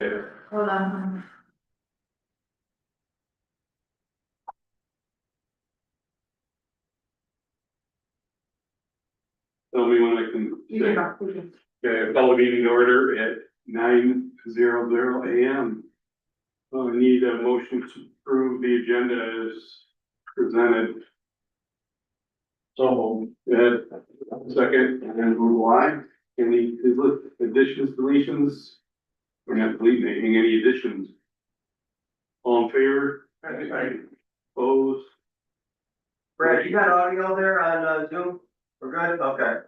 Hold on. Tell me when I can You say. can go. Okay, call the meeting to order at 9:00 AM. I need a motion to approve the agenda as presented. So, Ed, second, and move on. Any additions, deletions? We're not deleting anything, any additions? All in favor? Aye. Opposed? Brad, you got audio there on Zoom? We're good? Okay.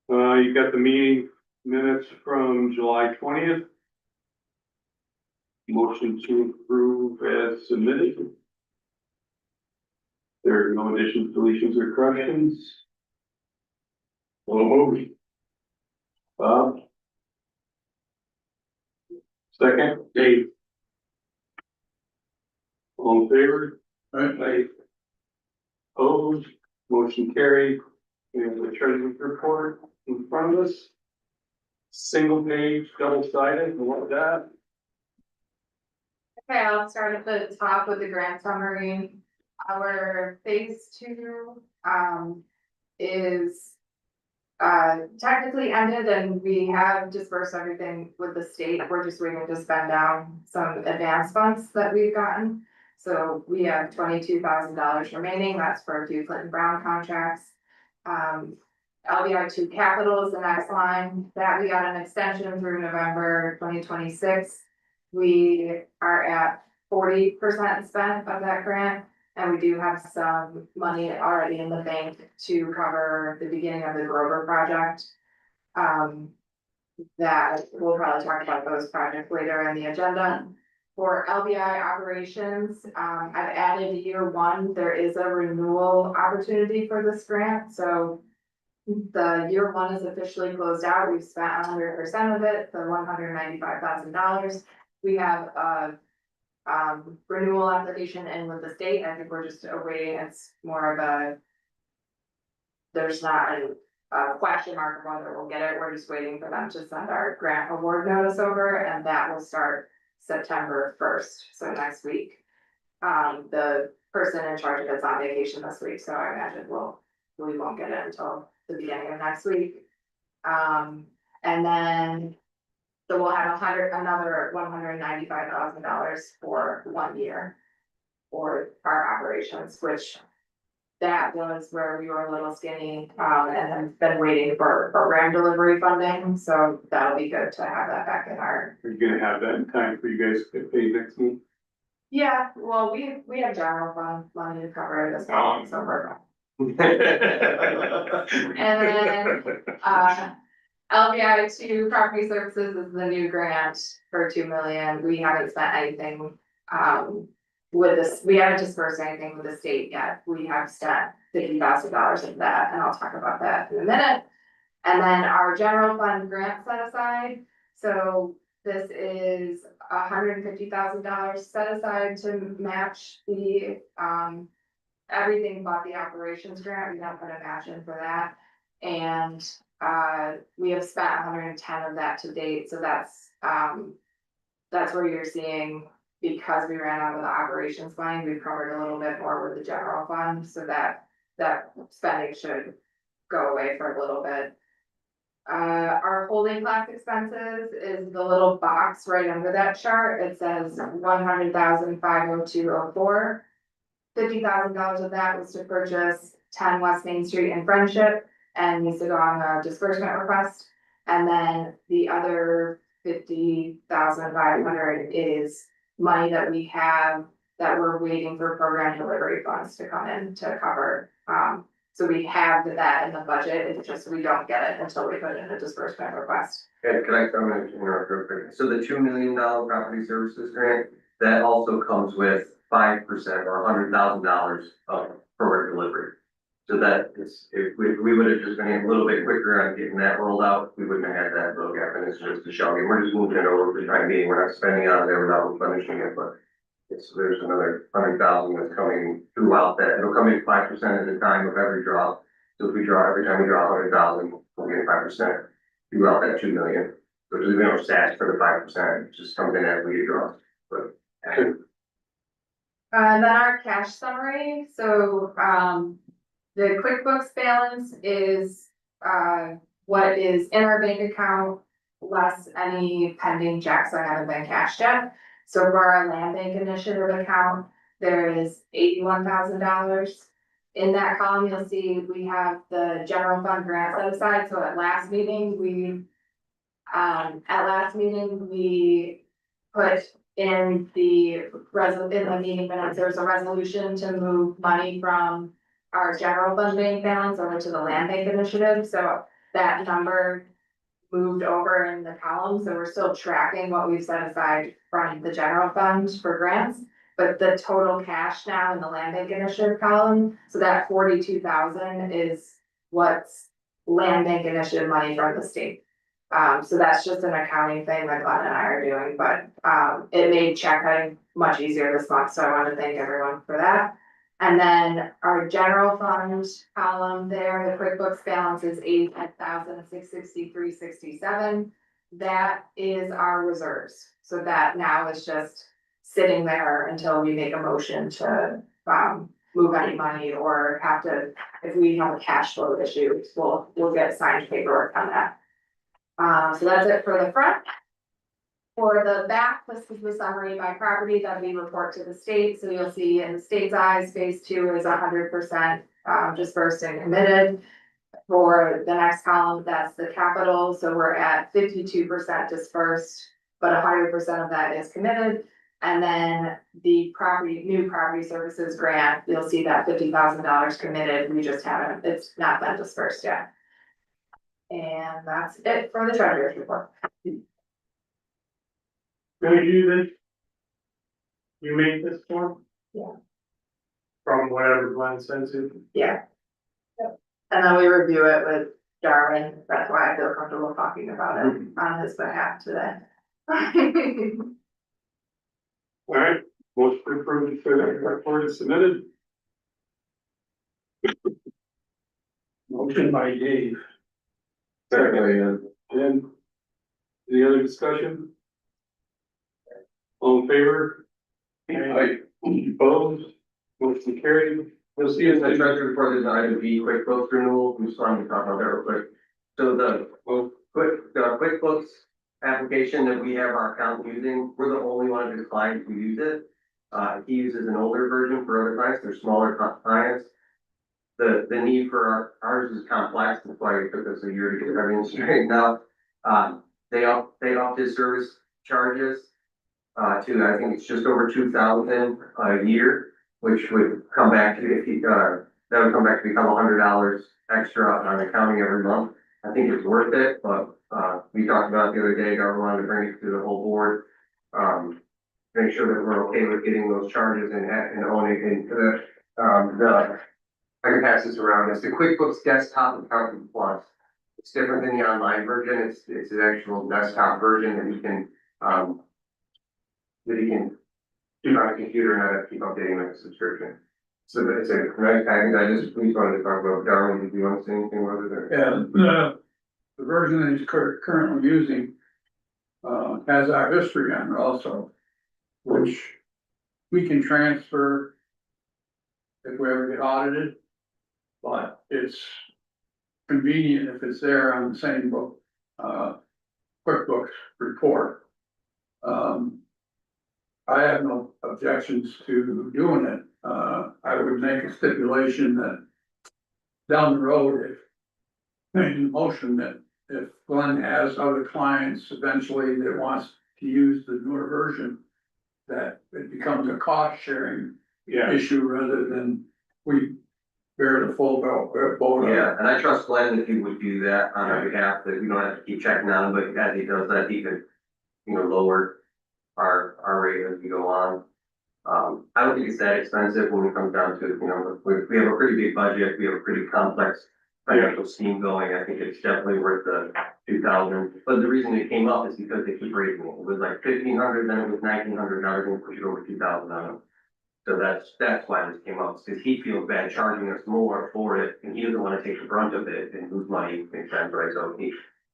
You got the meeting minutes from July 20th. Motion to approve as submitted. There are no additions, deletions, or corrections. Well moved. Bob? Second, Dave. All in favor? Aye. Opposed, motion carried. We have the treasurer's report in front of us. Single page, double sided, and what that? Okay, I'll start at the top with the grant summary. Our phase two, is technically ended and we have dispersed everything with the state. We're just waiting to spend down some advance funds that we've gotten. So we have $22,000 remaining. That's for a few Clinton Brown contracts. LBI two capital is the next line that we got an extension through November 2026. We are at 40% spent of that grant. And we do have some money already in the bank to cover the beginning of the Grover project. That we'll probably talk about those projects later in the agenda. For LBI operations, I've added year one, there is a renewal opportunity for this grant, so. The year one is officially closed out, we've spent 100% of it, the $195,000. We have a renewal application in with the state. I think we're just awaiting, it's more of a. There's not a question mark of whether we'll get it, we're just waiting for them to send our grant award notice over, and that will start September 1st, so next week. The person in charge of it's on vacation this week, so I imagine we won't get it until the beginning of next week. And then. So we'll have another $195,000 for 1 year. For our operations, which. That was where we were a little skinny, and have been waiting for program delivery funding, so that'll be good to have that back in our. Are you gonna have that in time for you guys to get paid next month? Yeah, well, we have general fund money to cover it as well, so we're. And then, LBI two property services is the new grant for 2 million. We haven't spent anything, with this, we haven't dispersed anything with the state yet. We have spent $50,000 of that, and I'll talk about that in a minute. And then our general fund grant set aside, so this is $150,000 set aside to match the, everything but the operations grant. We don't put a match in for that. And we have spent 110 of that to date, so that's where you're seeing, because we ran out of the operations line, we've covered a little bit more with the general fund, so that spending should go away for a little bit. Our holding class expenses is the little box right under that chart. It says 100,502.04. $50,000 of that was to purchase 10 West Main Street in Friendship and needs to go on a disbursement request. And then the other 50,500 is money that we have that we're waiting for program delivery funds to come in to cover. So we have that in the budget, it's just we don't get it until we put in a disbursement request. And can I come in and interrupt real quick? So the $2 million property services grant, that also comes with 5% or $100,000 of program delivery. So that is, if we would have just been a little bit quicker on getting that rolled out, we wouldn't have had that little gap, and it's just a show. We're just moving it over for the time being. We're not spending out of there without replenishing it, but there's another 100,000 that's coming throughout that. It'll come in 5% at a time of every drop. So if we draw, every time we draw 100,000, we'll get 5% throughout that 2 million. So which is, we don't stats for the 5%, it just comes in as we draw, but. Then our cash summary, so, the QuickBooks balance is, what is in our bank account less any pending checks that haven't been cashed yet. So for our land bank initiative account, there is $81,000. In that column, you'll see we have the general fund grant set aside, so at last meeting, we put in in the meeting minutes, there's a resolution to move money from our general fund bank balance over to the land bank initiative, so that number moved over in the column, so we're still tracking what we've set aside from the general fund for grants. But the total cash now in the land bank initiative column, so that 42,000 is what's land bank initiative money from the state. So that's just an accounting thing that Glenn and I are doing, but, it made check cutting much easier this month, so I want to thank everyone for that. And then our general fund column there, the QuickBooks balance is $85,663.67. That is our reserves, so that now is just sitting there until we make a motion to, move any money or have to, if we have a cash flow issue, we'll get signed paperwork on that. So that's it for the front. For the back, this is the summary by property that we report to the state, so you'll see in the state's eyes, phase 2 is 100% dispersed and committed. For the next column, that's the capital, so we're at 52% dispersed, but 100% of that is committed. And then the new property services grant, you'll see that $50,000 committed, we just haven't, it's not been dispersed yet. And that's it for the treasurer's report. Can you do this? You make this form? Yeah. From whatever Glenn sends you? Yeah. Yep. And then we review it with Darwin, that's why I feel comfortable talking about it on his behalf today. All right, motion to approve the report is submitted. Motion by Dave. Second. Jen. Any other discussion? All in favor? Aye. Opposed? Motion carried. We'll see Here's you the next. treasury report, is item B, QuickBooks renewal, we just wanted to talk about that real quick. So the QuickBooks application that we have our account using, we're the only one of his clients who use it. He uses an older version for other clients, they're smaller clients. The need for ours is complex, that's why it took us a year to get everything straightened out. They upped his service charges to, I think it's just over 2,000 a year, which would come back to, that would come back to become $100 extra on accounting every month. I think it's worth it, but, we talked about the other day, I wanted to bring it to the whole board. Make sure that we're okay with getting those charges and owning into I can pass this around. It's the QuickBooks Desktop Accounting Plus. It's different than the online version. It's an actual desktop version that you can, do on a computer and not have to keep updating like a subscription. So it's a nice package. I just, we wanted to talk about Darwin. Did you want to say anything about it? Yeah, the version that he's currently using has our history on it also, which we can transfer if we ever get audited, but it's convenient if it's there on the same book, QuickBooks report. I have no objections to doing it. I would make a stipulation that down the road, if making a motion that if Glenn has other clients eventually that wants to use the newer version, that it becomes a cost sharing Yeah. issue rather than we bear the full boat. Yeah, and I trust Glenn that he would do that on our behalf, that we don't have to keep checking on him, but as he does that, he could, lower our rate as we go on. I don't think it's that expensive when it comes down to, we have a pretty big budget, we have a pretty complex financial scheme going. I think it's definitely worth the 2,000. But the reason it came up is because they keep raising it. It was like 1,500, then it was 1,900, now they're gonna push it over 2,000 on them. So that's why this came up, because he feels bad charging us more for it, and he doesn't want to take the brunt of it and lose money, makes sense, right? So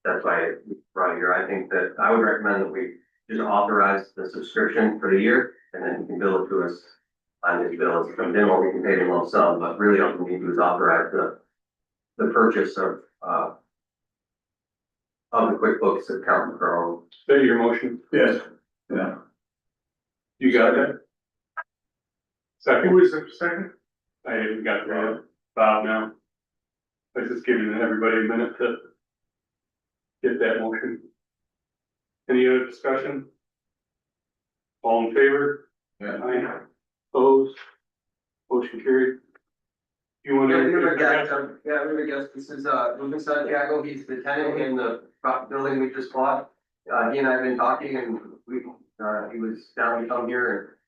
that's why I brought it here. I think that I would recommend that we just authorize the subscription for the year, and then you can bill it to us on his bill as it comes in, or we can pay it in lump sum, but really all we need to do is authorize the purchase of the QuickBooks account for our own. Is that your motion? Yes, yeah. You got that? Second? Who is the second? I haven't got the Bob now. Let's just give everybody a minute to get that motion. Any other discussion? All in favor? Yeah. Aye. Opposed? Motion carried. You want Yeah, to? we have a guest, this is, Lucas Santiago, he's the tenant in the building we just bought. He and I have been talking and he was down to come here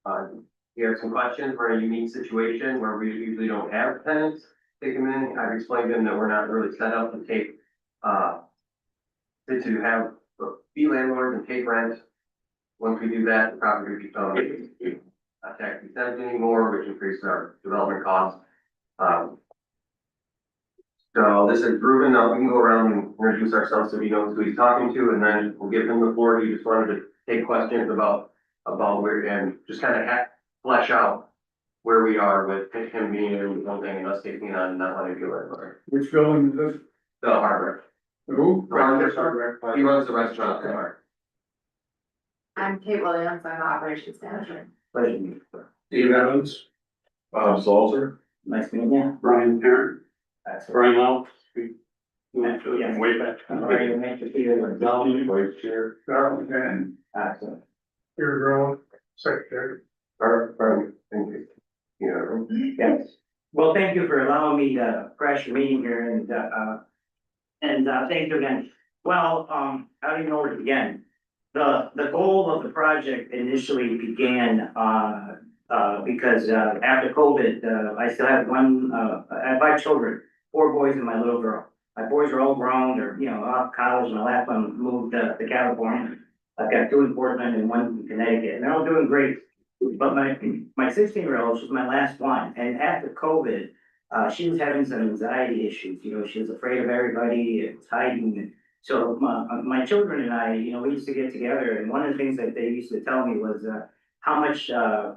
and, he had some questions. We're in a unique situation where we usually don't have tenants take them in. I've explained to him that we're not really set up to take, to have, be landlords and take rent. Once we do that, the property becomes tax exempt anymore, which increases our development costs. So this is Ruben, we can go around and introduce ourselves so he knows who he's talking to, and then we'll give him the floor. He just wanted to take questions about where, and just kind of flesh out where we are with him being in the building and us taking it on and not wanting to do it. Which building is this? The hardware. Who? He runs the restaurant there. I'm Kate Williams, I'm the operations manager. Steve Evans. Bob Salter. Nice meeting you. Brian Parent. Brian Lau. Yeah. Way back. Very nice to see you. Vice Chair. Darrell and Excellent. your girl, secretary. Thank you. Yeah. Yes. Well, thank you for allowing me to crash your meeting here and thank you again. Well, I don't even know where to begin. The goal of the project initially began, because, after COVID, I still have I have 5 children, 4 boys and my little girl. My boys are all grown, they're, off college, and my last one moved to California. I've got 2 in Portland and 1 in Connecticut, and they're all doing great. But my 16-year-old, she's my last one, and after COVID, she was having some anxiety issues, she was afraid of everybody, it was hiding. So my children and I, we used to get together, and one of the things that they used to tell me was, how much,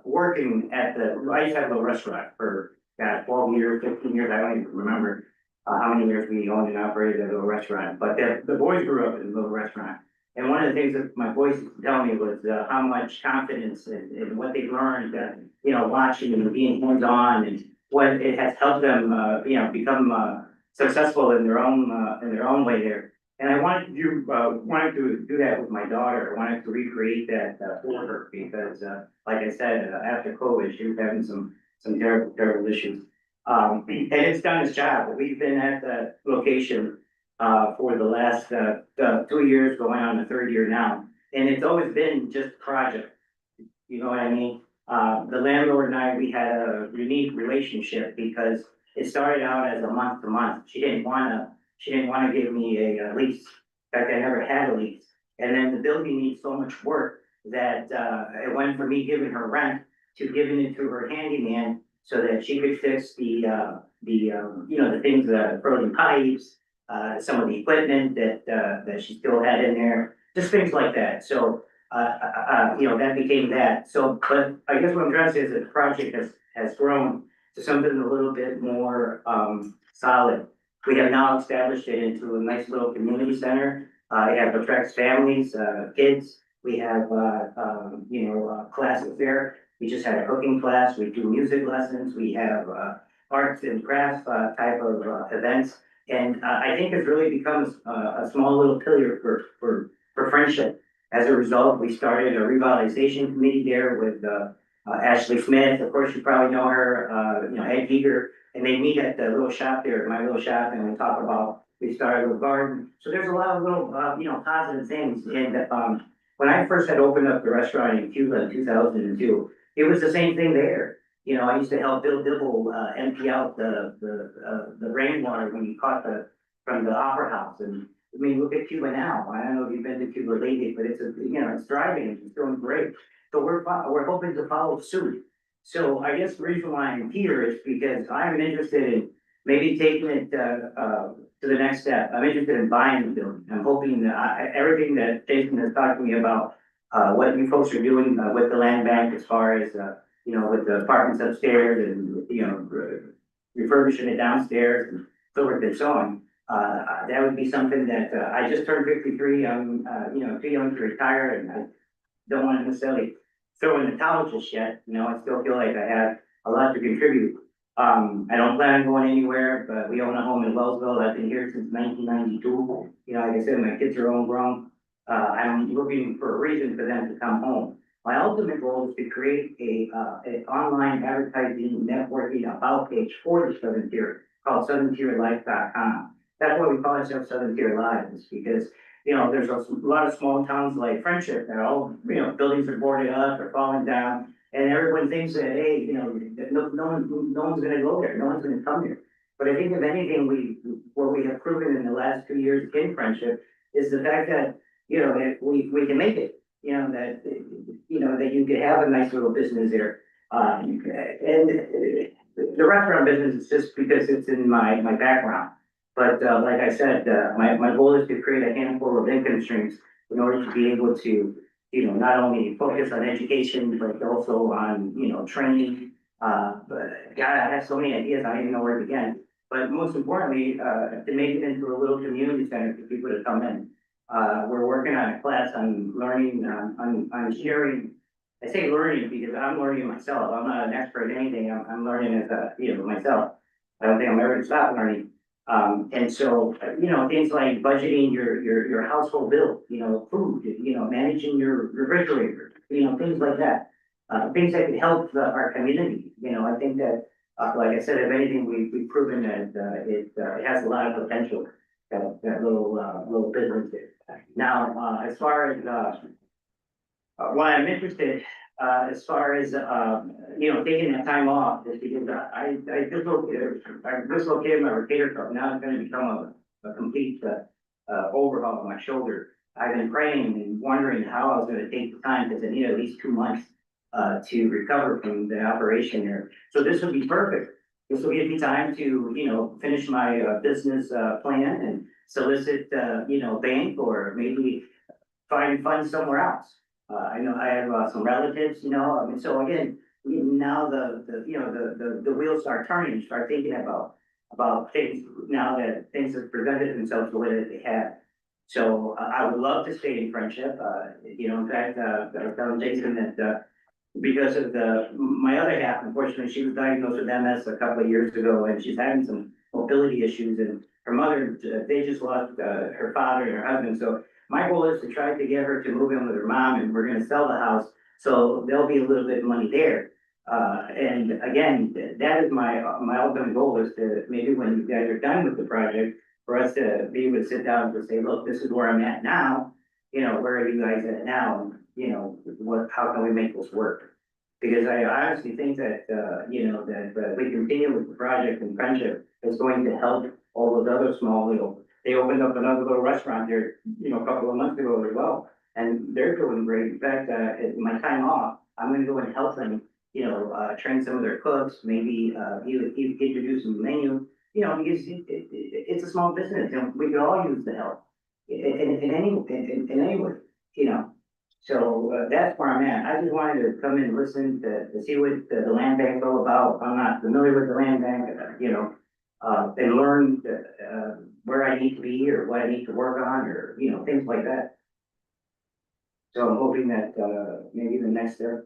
working at I used to have a restaurant for, 12 years, 15 years, I don't even remember, how many years we owned and operated a little restaurant, but the boys grew up in a little restaurant. And one of the things that my boys used to tell me was, how much confidence in what they learned, watching and being hands-on, and what it has helped them, become, successful in their own way there. And I wanted to do that with my daughter. I wanted to recreate that for her because, like I said, after COVID, she was having some terrible issues. And it's done its job. We've been at the location for the last 2 years, going on the 3rd year now. And it's always been just a project. You know what I mean? The landlord and I, we had a unique relationship because it started out as a month to month. She didn't wanna give me a lease. In fact, I never had a lease. And then the building needs so much work that it went from me giving her rent to giving it to her handyman so that she could fix the things, frozen pipes, some of the equipment that she still had in there, just things like that. So, that became that. So, but I guess what I'm trying to say is that the project has grown to something a little bit more solid. We have now established it into a nice little community center. It attracts families, kids. We have, classes there. We just had a cooking class. We do music lessons. We have arts and crafts type of events. And I think it's really becomes a small little pillar for friendship. As a result, we started a revitalization committee there with Ashley Smith. Of course, you probably know her, Ed Eager. And they meet at the little shop there, my little shop, and we talk about, we started a garden. So there's a lot of little, positive things. And when I first had opened up the restaurant in Cuba in 2002, it was the same thing there. I used to help Bill Dibble empty out the rainwater when he caught from the Opera House. And I mean, look at Cuba now. I don't know if you've been to Cuba lately, but it's thriving, it's doing great. So we're hoping to follow suit. So I guess the reason why I'm here is because I'm interested maybe taking it, to the next step. I'm interested in buying the building. I'm hoping that everything that Jason has talked to me about, what you folks are doing, with the land bank as far as, you know, with the apartments upstairs and, you know, refurbishing it downstairs and so forth and so on. That would be something that, I just turned 53. I'm, you know, too young to retire, and I don't want to necessarily throw in the towel just yet. You know, I still feel like I have a lot to contribute. I don't plan on going anywhere, but we own a home in Wellsville. I've been here since 1992. You know, like I said, my kids are all grown. I'm looking for a reason for them to come home. My ultimate goal is to create an online advertising networking about page for the Southern Tier called SouthernTierLife.com. That's why we call ourselves Southern Tier Live, is because, you know, there's a lot of small towns like Friendship that all, you know, buildings are boarded up or falling down. And everyone thinks that, hey, you know, no one's gonna go there, no one's gonna come here. But I think if anything, what we have proven in the last 2 years in Friendship is the fact that, you know, that we can make it. You know, that, you know, that you could have a nice little business there. And the restaurant business is just because it's in my background. But, like I said, my goal is to create a handful of income streams in order to be able to, you know, not only focus on education, but also on, you know, training. But God, I have so many ideas, I don't even know where to begin. But most importantly, to make it into a little community center for people to come in. We're working on a class on learning, on sharing. I say learning because I'm learning myself. I'm not an expert in anything. I'm learning as a, you know, myself. I don't think I'm ever gonna stop learning. And so, you know, things like budgeting your household bill, you know, food, you know, managing your refrigerator, you know, things like that. Things that can help our community, you know, I think that, like I said, if anything, we've proven that, it has a lot of potential, that little business there. Now, as far as, why I'm interested, as far as, you know, taking that time off, is because I dislocated my rotator cuff. Now it's gonna become a complete, overhaul of my shoulder. I've been praying and wondering how I was gonna take the time, because I need at least 2 months, to recover from the operation here. So this would be perfect. This will give me time to, you know, finish my, business, plan and solicit, you know, bank or maybe find funds somewhere else. I know I have some relatives, you know, I mean, so again, now you know, the wheels start turning, you start thinking about things now that things have presented themselves the way that they have. So I would love to stay in Friendship, you know, in fact, I was telling Jason that, because of my other half, unfortunately, she was diagnosed with MS a couple of years ago, and she's having some mobility issues, and her mother, they just lost, her father and her husband, so my goal is to try to get her to move in with her mom, and we're gonna sell the house, so there'll be a little bit of money there. And again, that is my ultimate goal, is to, maybe when you guys are done with the project, for us to be able to sit down and say, look, this is where I'm at now, you know, where are you guys at now? And, you know, how can we make this work? Because I honestly think that, you know, that we continue with the project and Friendship is going to help all those other small little. They opened up another little restaurant there, you know, a couple of months ago as well, and they're doing great. In fact, in my time off, I'm gonna go and help them, you know, train some of their cooks, maybe, introduce some menu, you know, because it's a small business, and we could all use the help in any way, you know. So, that's where I'm at. I just wanted to come in and listen to see what the land bank's all about. I'm not familiar with the land bank, you know, and learn, where I need to be or what I need to work on, or, you know, things like that. So I'm hoping that, maybe the next step,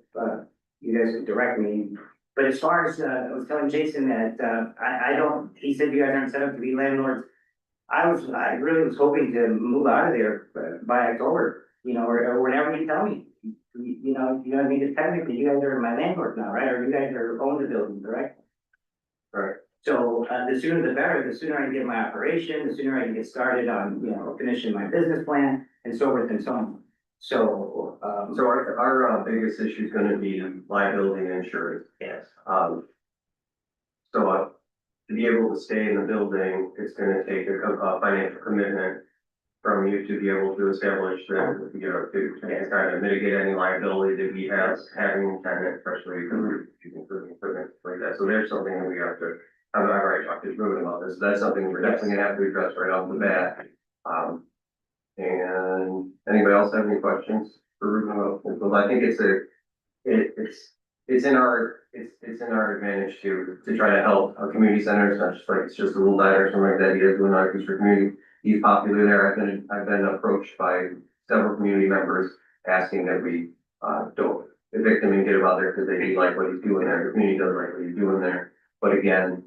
you guys would direct me. But as far as, I was telling Jason that, I don't, he said you guys aren't set up to be landlords. I really was hoping to move out of there by October, you know, or whenever you tell me. You know what I mean? Because technically you guys are my landlord now, right? Or you guys are own the building, correct? Right. So, the sooner the better, the sooner I can get my operation, the sooner I can get started on, you know, finishing my business plan and so forth and so on. So, So our biggest issue is gonna be liability and insurance. yes, So, to be able to stay in the building, it's gonna take a financial commitment from you to be able to establish that, you know, to kind of mitigate any liability that we have having a tenant, especially if you're using equipment like that. So there's something that we have to I've already talked to Ruben about this, that's something we're definitely gonna have to address right off the bat. And anybody else have any questions for Ruben about this? Well, I think it's in our advantage to try to help our community centers, not just like, it's just a little diner or something like that, he is doing outreach for community. He's popular there, I've been approached by several community members asking that we, don't evict him and get him out there because they do like what he's doing there, the community doesn't like what he's doing there. But again,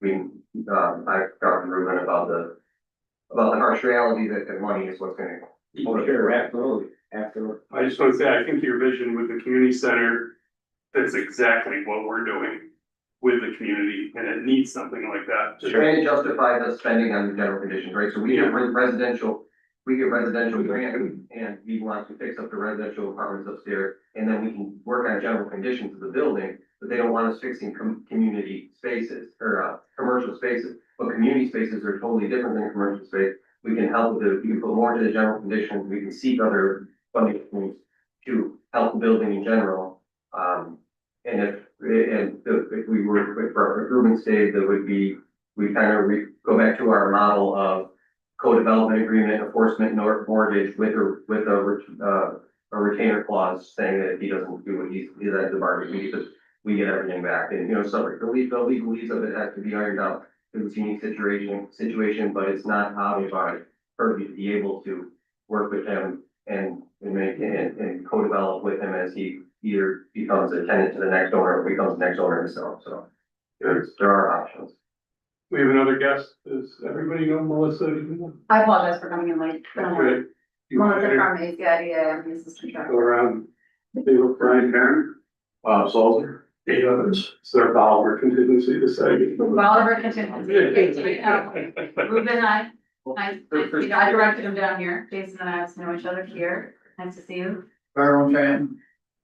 I've talked to Ruben about the harsh reality that the money is what's gonna. Sure, absolutely, absolutely. I just want to say, I think your vision with the community center, that's exactly what we're doing with the community, and it needs something like that. Just trying to justify the spending on the general conditions, right? So we get residential grant, and we want to fix up the residential apartments upstairs, and then we can work on general conditions of the building, but they don't want us fixing community spaces, or, commercial spaces. But community spaces are totally different than commercial space. We can help with we can put more into the general conditions, we can seek other funding streams to help the building in general. And if we were, if our improvement stage, that would be, we kind of go back to our model of co-development agreement, enforcement, mortgage with a retainer clause saying that if he doesn't do what he's at the bargain, we get everything back. And, you know, so the legalese of it has to be ironed out. It's a unique situation, but it's not out of our purview to be able to work with him and co-develop with him as he either becomes a tenant to the next owner or becomes the next owner himself. So there are options. We have another guest, does everybody know Melissa? I apologize for coming in late. Good. You Melissa want to from ACLBC, I'm the assistant go director. around, they look Brian Karen, Bob Salter, eight others, so they're Oliver contingency to say. Oliver contingency. Ruben, I directed him down here. Jason and I have to know each other here. Nice to see you. Byron fan.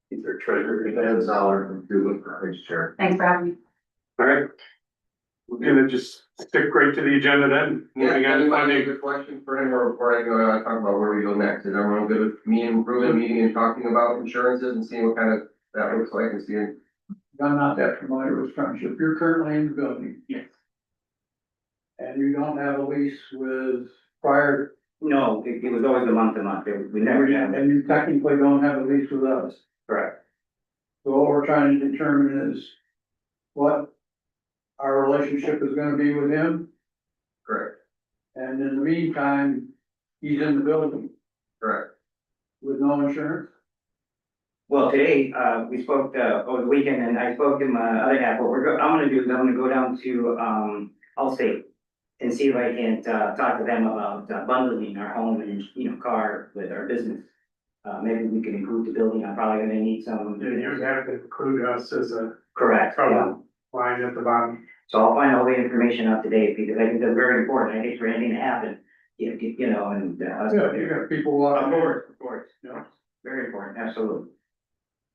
He's their treasurer. Dan Zoller from Duke, vice chair. Thanks for having me. All right. We're gonna just stick right to the agenda then. Yeah, Moving on to anybody funding. have a question for him, or before I go, talk about where we go next? Is everyone good with me and Ruben meeting and talking about insurances and seeing what kind of that looks like and seeing? I'm not that familiar with Friendship. You're currently in the building. Yes. And you don't have a lease with prior, No, it was always a month to month, we never had it. and you technically don't have a lease with us. Correct. So what we're trying to determine is what our relationship is gonna be with him. Correct, And in the meantime, he's in the building correct. with no insurance. Well, today, we spoke, over the weekend, and I spoke to my other half, what I'm gonna do is I'm gonna go down to, Allstate and see if I can, talk to them about bundling our home and, you know, car with our business. Maybe we can include the building, I'm probably gonna need some. You have to include us as a Correct, yeah. line at the bottom. So I'll find all the information out today, because I think that's very important, I hate for anything to happen, you know, and. Yeah, you got people Of walking over. course, of course, Yeah. very important, absolutely,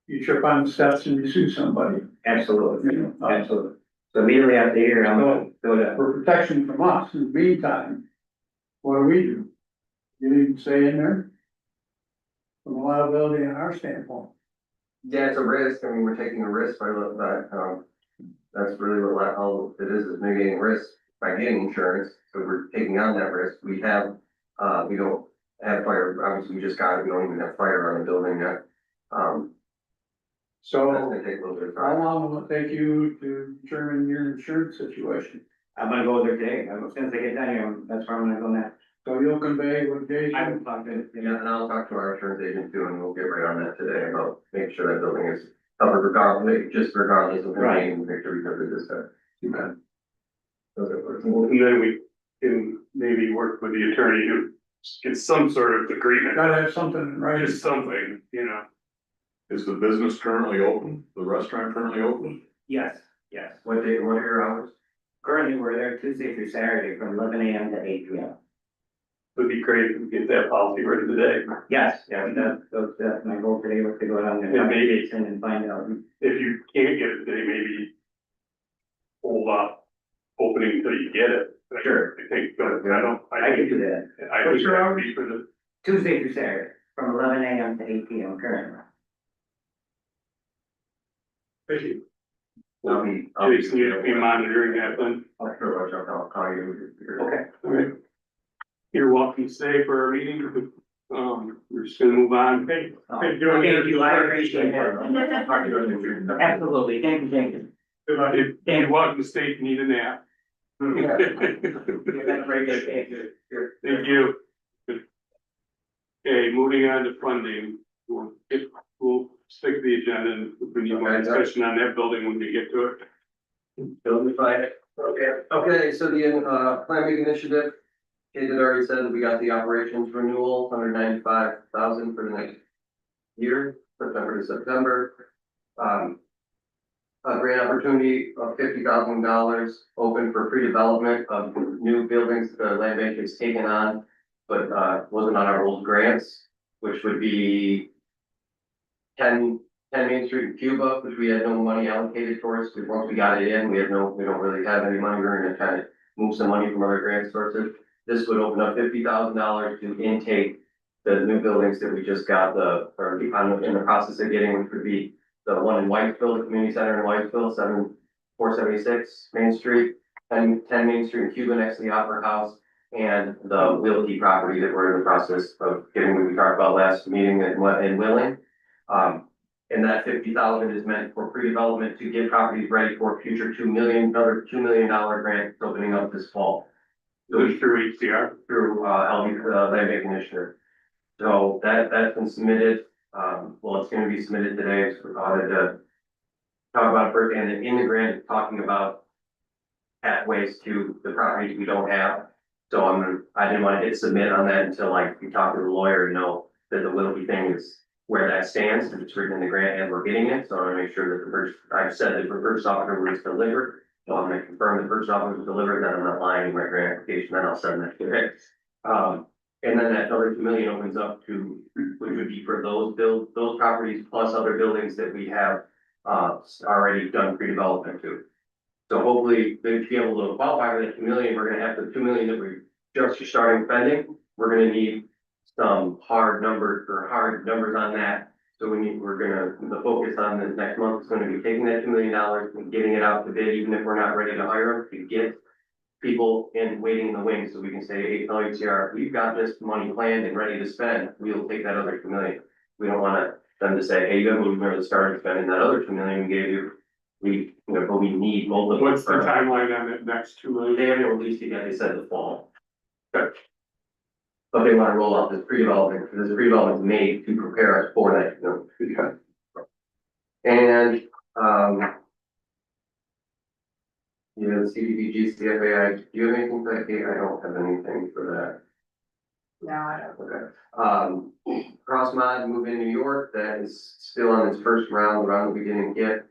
You trip on the steps and you sue somebody. absolutely, You know, absolutely. So immediately after here, I'm gonna go to, For protection from us, in the meantime, what do we do? You need to stay in there? From a liability on our standpoint. Yeah, it's a risk, I mean, we're taking a risk by that, that's really what all it is mitigating risk by getting insurance, so we're taking on that risk. We have, we don't have fire, obviously we just got it, we don't even have fire on the building yet. That's So gonna take a little bit of how time. long will it take you to determine your insurance situation? I'm gonna go there today, as soon as I get down here, that's where I'm gonna go next. So you'll convey with Jason? I will talk to, Yeah, and I'll talk to our insurance agent too, and we'll get right on that today about making sure that building is covered regardless, just regardless of the Right. name, make sure we cover this stuff. Okay. Those are working. And then we can maybe work with the attorney to get some sort of agreement, Gotta have something, right? just something, you know. Is the business currently open? The restaurant currently open? yes, yes. What day, what are your hours? Currently, we're there Tuesday through Saturday from 11 a.m. to 8 p.m. Would be great if we get that policy ready today. Yes, yeah, that's my goal today, was to go down there. Yeah, maybe. And find out. If you can't get it today, maybe hold off opening until you get it. Sure. I think, but I don't, I can do that. I think that would be for the, Tuesday through Saturday, from 11 a.m. to 8 p.m. currently. thank you. I'll be. Jason, you'll be monitoring that then. I'll call you. Okay. All right. You're welcome to stay for our meeting. We're just gonna move on. Thank you, I appreciate it. Absolutely, thank you. You're welcome to stay if you need a nap. Very good, thank you. Thank you. Okay, moving on to funding. We'll stick to the agenda and if we need more discussion on that building when we get to it. Building fire. Okay, so the, planning initiative, Kate had already said that we got the operations renewal, $195,000 for the next year, September to September. A grant opportunity of $50,000 open for pre-development of new buildings the land bank has taken on, but, wasn't on our old grants, which would be 10 Main Street in Cuba, which we had no money allocated for us, because once we got it in, we don't really have any money, we're gonna kind of move some money from other grant sources. This would open up $50,000 to intake the new buildings that we just got in the process of getting, which would be the one in Whiteville, the community center in Whiteville, 476 Main Street, and 10 Main Street in Cuba next to the Opera House, and the Wilkie property that we're in the process of getting, we talked about last meeting in Willing. And that $50,000 is meant for pre-development to get properties ready for future another $2 million grant opening up this fall. Through HCR. Through, Land Bank Initiative. So that's been submitted, well, it's gonna be submitted today, so we wanted to talk about it first, and then in the grant, talking about pathways to the properties we don't have. So I didn't want to hit submit on that until like we talk to the lawyer and know that the Wilkie thing is where that stands, and it's written in the grant and we're getting it, so I want to make sure that I've said that the purchase offer was delivered. So I'm gonna confirm the purchase offer was delivered, then I'm not lying in my grant application, then I'll send that to it. And then that other $2 million opens up to, which would be for those properties plus other buildings that we have, already done pre-development to. So hopefully, to be able to qualify for that 2 million, we're gonna have the 2 million that we just starting spending. We're gonna need some hard numbers on that. So the focus on this next month is gonna be taking that $2 million and getting it out to bid, even if we're not ready to hire them, to get people waiting in the wings, so we can say, hey, LHCR, we've got this money planned and ready to spend, we'll take that other 2 million. We don't want them to say, hey, you haven't even started spending that other 2 million we gave you. But we need multiple. What's the timeline on that next 2 million? They haven't released it yet, they said the fall. Okay. But they want to roll out this pre-development, because this pre-development is made to prepare us for that, Okay. And, the CDBG, CFAI, do you have anything for that, Kate? I don't have anything for No, I don't. that. Okay. Cross Mod move in New York, that is still on its first round that we didn't get.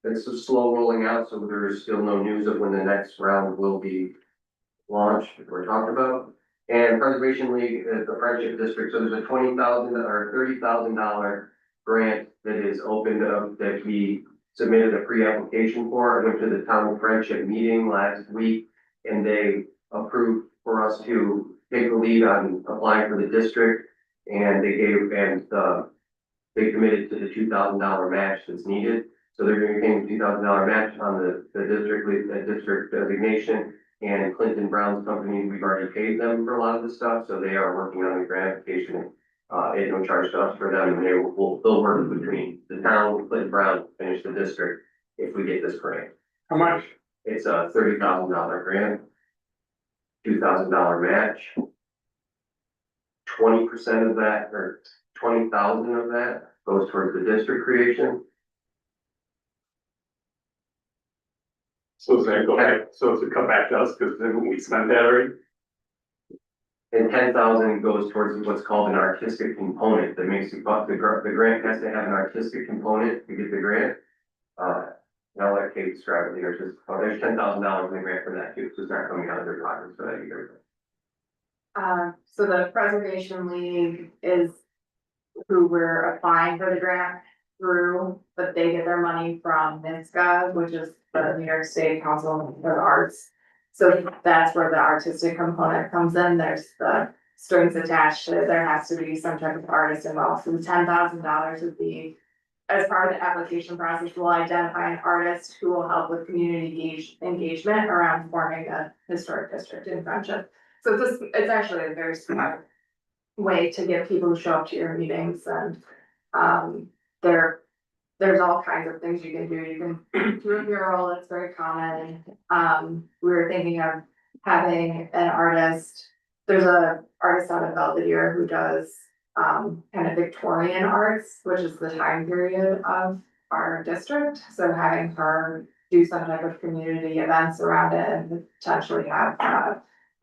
It's a slow rolling out, so there is still no news of when the next round will be launched or talked about. And Preservation League, the Friendship District, so there's a $20,000 or $30,000 grant that is opened up that we submitted a pre-application for. I went to the town friendship meeting last week and they approved for us to take the lead on applying for the district. And they committed to the $2,000 match that's needed. So they're going to be paying the $2,000 match on the district designation. And Clinton Brown's company, we've already paid them for a lot of the stuff, so they are working on the grant application. Ain't no charge to us for them, and they'll work between the town and Clinton Brown to finish the district if we get this grant. How much? It's a $30,000 grant, $2,000 match. 20% of that, or 20,000 of that goes towards the district creation. So does that go back, so does it come back to us, because then we spent that already? And 10,000 goes towards what's called an artistic component that makes the grant has to have an artistic component to get the grant. And I'll let Kate describe it later. There's $10,000 in the grant for that too, so it's not coming out of their pockets for that either. So the Preservation League is who we're applying for the grant through, but they get their money from NISCA, which is the New York State Council for the Arts. So that's where the artistic component comes in. There's the strings attached to it. There has to be some type of artist involved. So the $10,000 would be as part of the application process, we'll identify an artist who will help with community engagement around forming a historic district in Friendship. So it's actually a very smart way to get people to show up to your meetings and, there's all kinds of things you can do. You can do a mural, it's very common. We were thinking of having an artist, there's a artist out of Belvedere who does kind of Victorian arts, which is the time period of our district. So having her do some type of community events around it and potentially have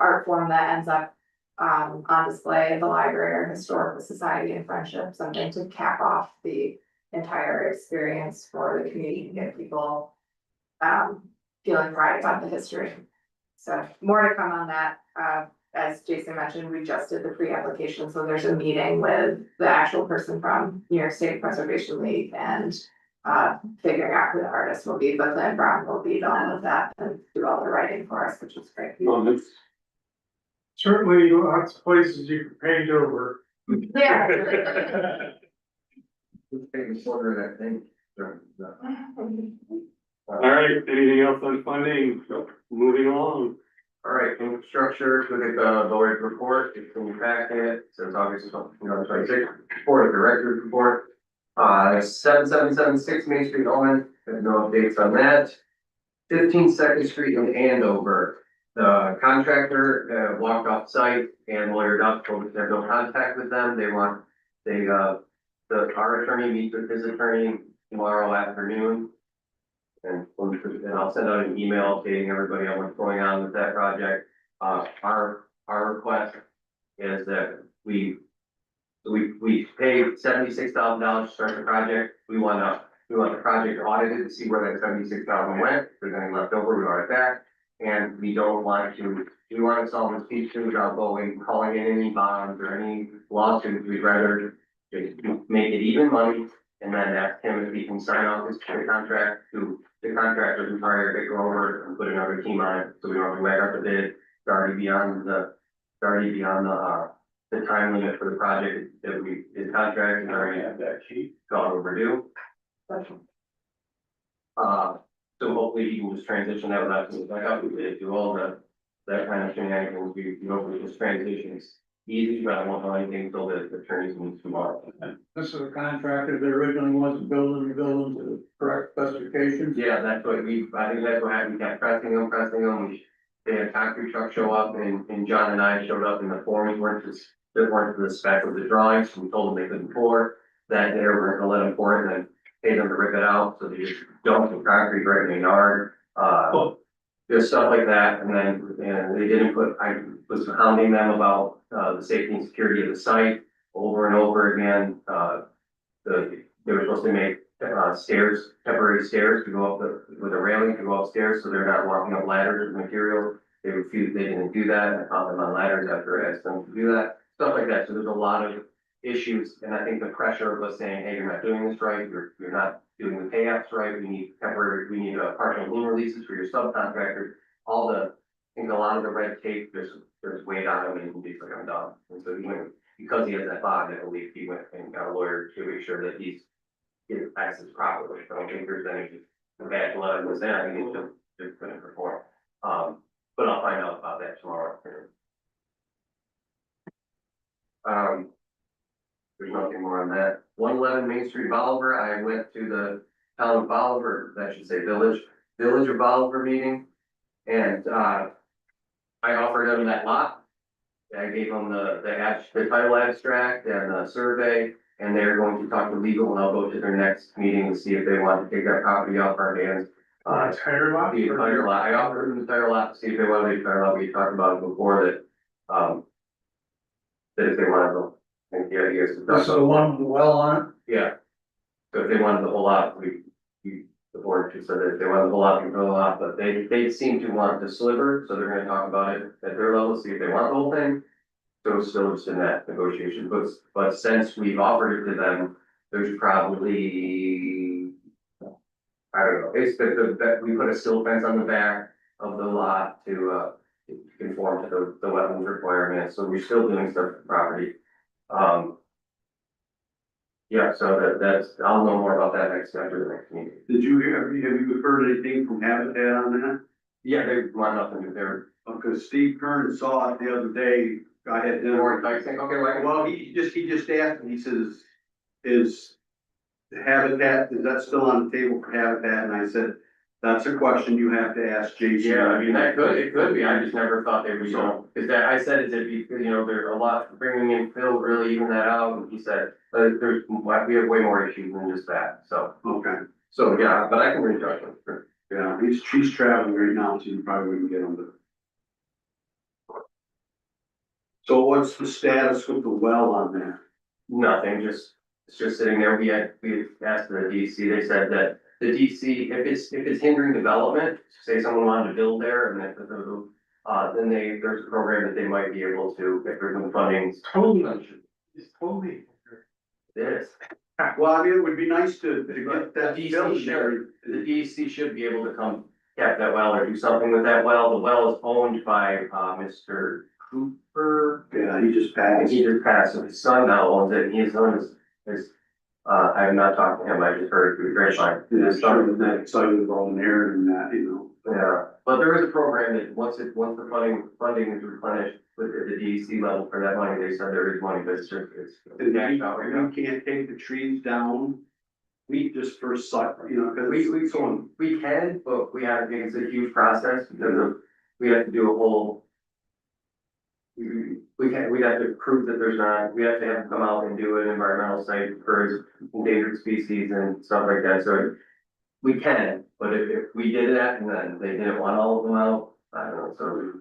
art form that ends up on display at the library or historical society in Friendship, something to cap off the entire experience for the community, to get people feeling pride about the history. So more to come on that. As Jason mentioned, we just did the pre-application, so there's a meeting with the actual person from New York State Preservation League and figuring out who the artist will be, but Lynn Brown will lead all of that and do all the writing for us, which is great. Certainly lots of places you can paint over. Yeah. It's taking shorter than I think. All right, anything else on funding? Moving along. All right, infrastructure, look at the lawyer's report, it's in your packet, says August 26th, report of director's report. 7776 Main Street, Owen, there's no updates on that. 15 Second Street in Andover, the contractor walked off site and lawyer Duff told us they have no contact with them, our attorney meets with his attorney tomorrow afternoon. And I'll send out an email updating everybody on what's going on with that project. Our request is that we paid $76,000 to start the project. We want the project audited to see where that $76,000 went. If there's any left over, we want it back. And we want to solve this issue without calling in any bonds or any lawsuits. We'd rather just make it even money and then ask him if he can sign off this contract to the contractor who's hired to go over and put another team on it, so we don't have to whack up the bid. It's already beyond the time limit for the project that his contract is already gone overdue. So hopefully he can just transition that without some backup, we do all that kind of shenanigans, we hopefully just transitions easy, but I won't know anything until the attorneys meet tomorrow. This is a contractor that originally wasn't building the building to the correct specifications. Yeah, that's what I think that's what happened, we kept pressing them, they had a concrete truck show up and John and I showed up and the forms weren't to the spec of the drawings, we told them they couldn't pour. That day we're gonna let them pour it and then pay them to rip it out, so they just dumped the concrete right in the yard. Just stuff like that, and they didn't I was hounding them about the safety and security of the site over and over again. They were supposed to make temporary stairs to go up with a railing to go upstairs, so they're not walking up ladders with material. They refused, they didn't do that, I found them on ladders after I asked them to do that, stuff like that, so there's a lot of issues, and I think the pressure of us saying, hey, you're not doing this right, you're not doing the pay apps right, we need partial lien releases for your subcontractors, I think a lot of the red tape, there's weight on him and he's like, I'm done. And so because he has that bond, I believe he went and got a lawyer to make sure that he's getting taxes properly. I don't think there's any bad blood in this, I think it's just gonna perform. But I'll find out about that tomorrow. There's nothing more on that. 111 Main Street, Bolivar, I went to the town of Bolivar, that should say village of Bolivar meeting. And, I offered them that lot. I gave them the title abstract and the survey, and they're going to talk to legal, and I'll go to their next meeting and see if they want to take that property off our hands. Entire lot? The entire lot, I offered them the entire lot to see if they want the entire lot, we talked about it before that if they want to go. And the idea is to. This is the one with the well on it? Yeah. So if they wanted the whole lot, the board just said that if they wanted the whole lot, we can go the lot, but they seem to want the sliver, so they're gonna talk about it at their level, see if they want the whole thing. So it's still just in that negotiation, but since we've offered it to them, there's probably, I don't know, it's that we put a silt fence on the back of the lot to conform to the wetlands requirements, so we're still doing stuff to the property. Yeah, so that's, I'll know more about that after the next meeting. Did you hear, have you heard anything from Habitat on that? Yeah, they want nothing to do Because Steve Kern saw it the other day, I had dinner. more enticing, okay, Well, he just asked me, he says, is Habitat, is that still on the table for Habitat? And I said, that's a question you have to ask Jason. yeah, I mean, it could be, I just never thought they would, cause that, I said it'd be, there are a lot, bringing in Phil really even that out, and he said, we have way more issues than just that, so. Okay, So, yeah, but I can reach out to him. yeah, he's traveling right now, so you probably wouldn't get him to. So what's the status with the well on that? Nothing, it's just sitting there, we asked the DC, they said that the DC, if it's hindering development, say someone wanted to build there and then there's a program that they might be able to, if there's no funding. It's totally. This, Well, I mean, it would be nice to get the that DC built should, there. the DC should be able to come cap that well or do something with that well, the well is owned by, Mr. Cooper. Yeah, he just And passed. he just passed, so his son now owns it, and his son is, I have not talked to him, I just heard through the grapevine. Yeah, His son- sure, that excited about an air and that, Yeah, but there is a program that once the funding is replenished with the DEC level for that money, they said there is money, but it's And cashed out right now. we can't take the trees down, we just for sight, cause We can, but we have, it's a huge process because of, we have to do a whole. We'd have to prove that there's not, we have to have them come out and do an environmental site for endangered species and stuff like that, so. We can, but if we did that and then they didn't want all of them out, I don't know, so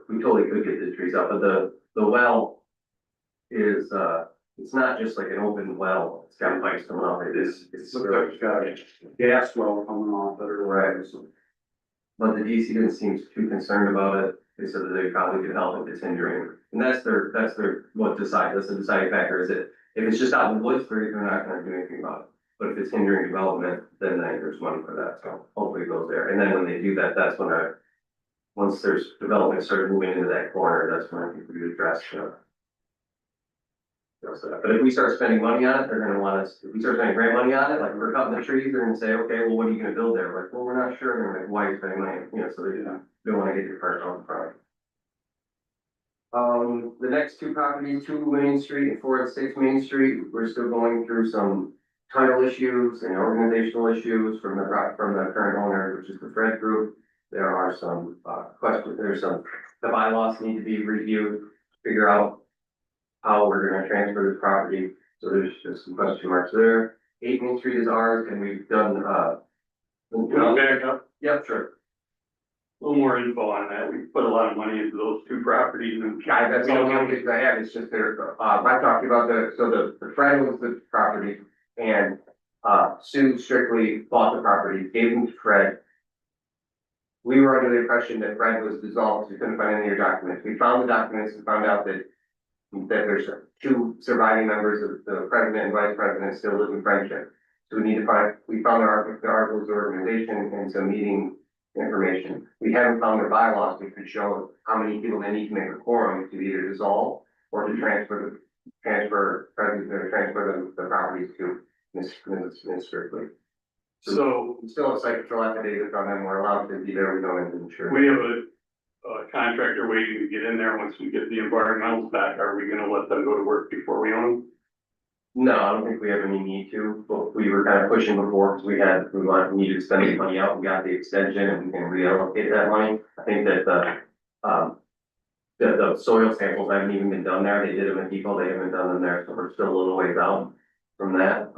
we totally could get the trees out, but the well. Is, it's not just like an open well, it's got pipes coming off it, it's. looks like it's got a gas well coming off that are Right. But the DC didn't seem too concerned about it, they said that they probably could help if it's hindering, and that's their, that's the deciding factor, is that if it's just out in the woods, they're not gonna do anything about it. But if it's hindering development, then there's money for that, so hopefully it goes there, and then when they do that, that's when once there's development started moving into that corner, that's when I think we address, but if we start spending money on it, they're gonna want us, if we start spending grant money on it, like we're cutting the trees, they're gonna say, okay, well, what are you gonna build there? Like, well, we're not sure, and they're like, why are you spending money, so they don't wanna get your cart on the front. The next two properties, 2 Main Street and 4 and 6 Main Street, we're still going through some title issues and organizational issues from the current owner, which is the Fred Group. There are some, questions, the bylaws need to be reviewed, figure out how we're gonna transfer this property, so there's just some question marks there. 8 Main Street is ours, and we've done, Can I back up? Yep, sure. A little more info on that. We put a lot of money into those two properties and. That's all the information I have, it's just there, I talked about the Fred owns the property, and, Sue strictly bought the property, gave them to Fred. We were under the impression that Fred was dissolved, we couldn't find any of the documents, we found the documents and found out that there's 2 surviving members of the president and vice president still live in friendship. So we found the articles of organization and some meeting information. We haven't found their bylaws, we could show how many people they need to make a quorum to either dissolve or to transfer the properties to Ms. Strictly. So Still a psychical affidavit from them, we're allowed to be there, we don't have to insure. we have a contractor waiting to get in there. Once we get the environmentals back, are we gonna let them go to work before we own them? No, I don't think we have any need to, but we were kind of pushing before, because we needed to spend the money out, we got the extension and we can reallocate that money. I think that the soil samples haven't even been done there, they did them in Depot, they haven't done them there, so we're still a little ways out from that.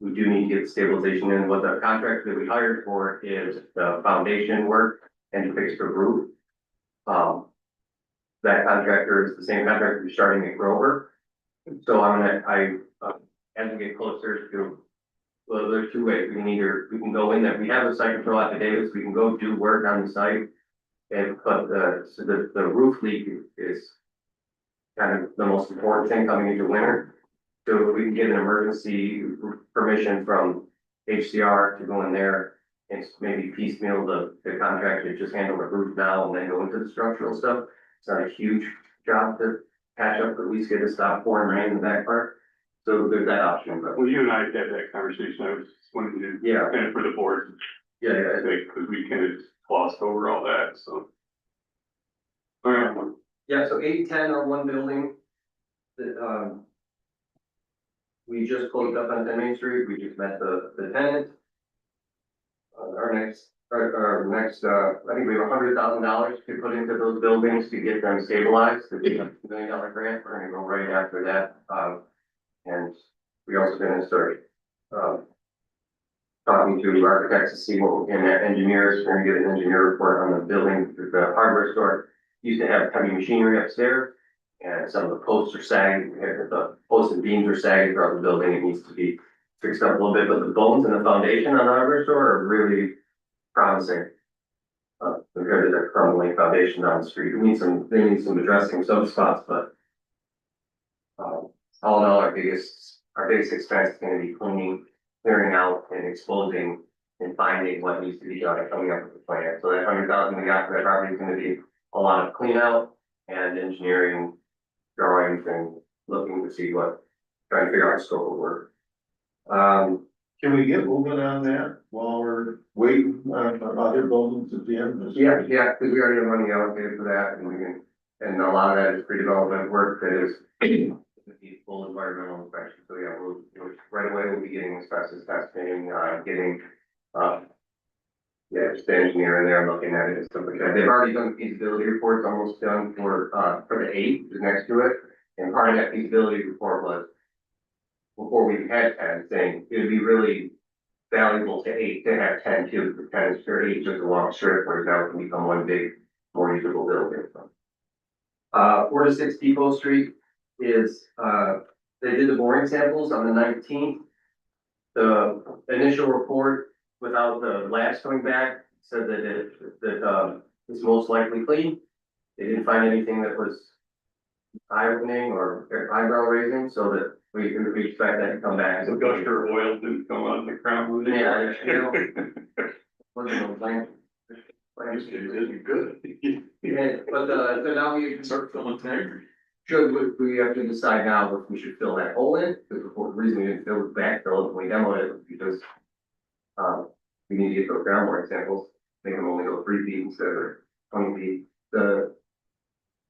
We do need to get the stabilization in, what the contract that we hired for is the foundation work and to fix the roof. That contractor is the same contractor who's starting at Grover. So as we get closer to, well, there's 2 ways, we can go in there, we have a site control affidavits, we can go do work on the site. But the roof leak is kind of the most important thing coming into winter. So if we can get an emergency permission from HCR to go in there and maybe piecemeal the contractor, just handle the roof now and then go into the structural stuff. It's not a huge job to patch up, but at least get it stop pouring rain in the back part. So there's that option, but Well, you and I had that conversation, I was just wanting to, yeah, kind of for the board, yeah, I think, because we kind of glossed over all that, so. All right, yeah, so 810 are one building. That, we just closed up on 10 Main Street, we just met the tenant. Our next, I think we have $100,000 to put into those buildings to get them stabilized, to get a $2 million grant, we're gonna go right after that. And we also gonna start, talking to architects to see what we can, engineers, we're gonna get an engineer report on the building, the hardware store. Used to have heavy machinery upstairs, and some of the posts are sagging, the posts and beams are sagging throughout the building, it needs to be fixed up a little bit, but the bones and the foundation on the hardware store are really promising. Compared to the crumbling foundation down the street, they need some addressing some spots, but. All in all, our biggest expense is gonna be clearing out and exposing and finding what needs to be done and coming up with a plan. So that 100,000 we got for that property is gonna be a lot of clean out and engineering drawings and looking to see trying to figure out the scope of work. Can we get moving on that while we're waiting on other buildings at the end? Yeah, because we already have money allocated for that, and a lot of that is pre-development work that is full environmental inspection, so yeah, right away, we'll be getting asbestos testing, just the engineer in there looking at it and stuff like that. They've already done the feasibility reports, almost done for the 8, which is next to it, and part of that feasibility report was before we had 10, saying it would be really valuable to 8 to have 10 too, because 10 is for 8 just a long strip, whereas now it can become one big, more usable building. 4 to 6 Depot Street is, they did the boring samples on the 19th. The initial report without the labs coming back said that it's most likely clean. They didn't find anything that was eye-opening or eyebrow raising, so that we expect that to come back. the gusher oil didn't come on the ground with it. Yeah, wasn't no plan. It isn't good. Yeah, but so now we Start filling tanks. we have to decide now if we should fill that hole in, because the reason we didn't fill it backfill it when we demoed it was because we need to get those groundwater samples, make them only go 3 feet instead of 20 feet.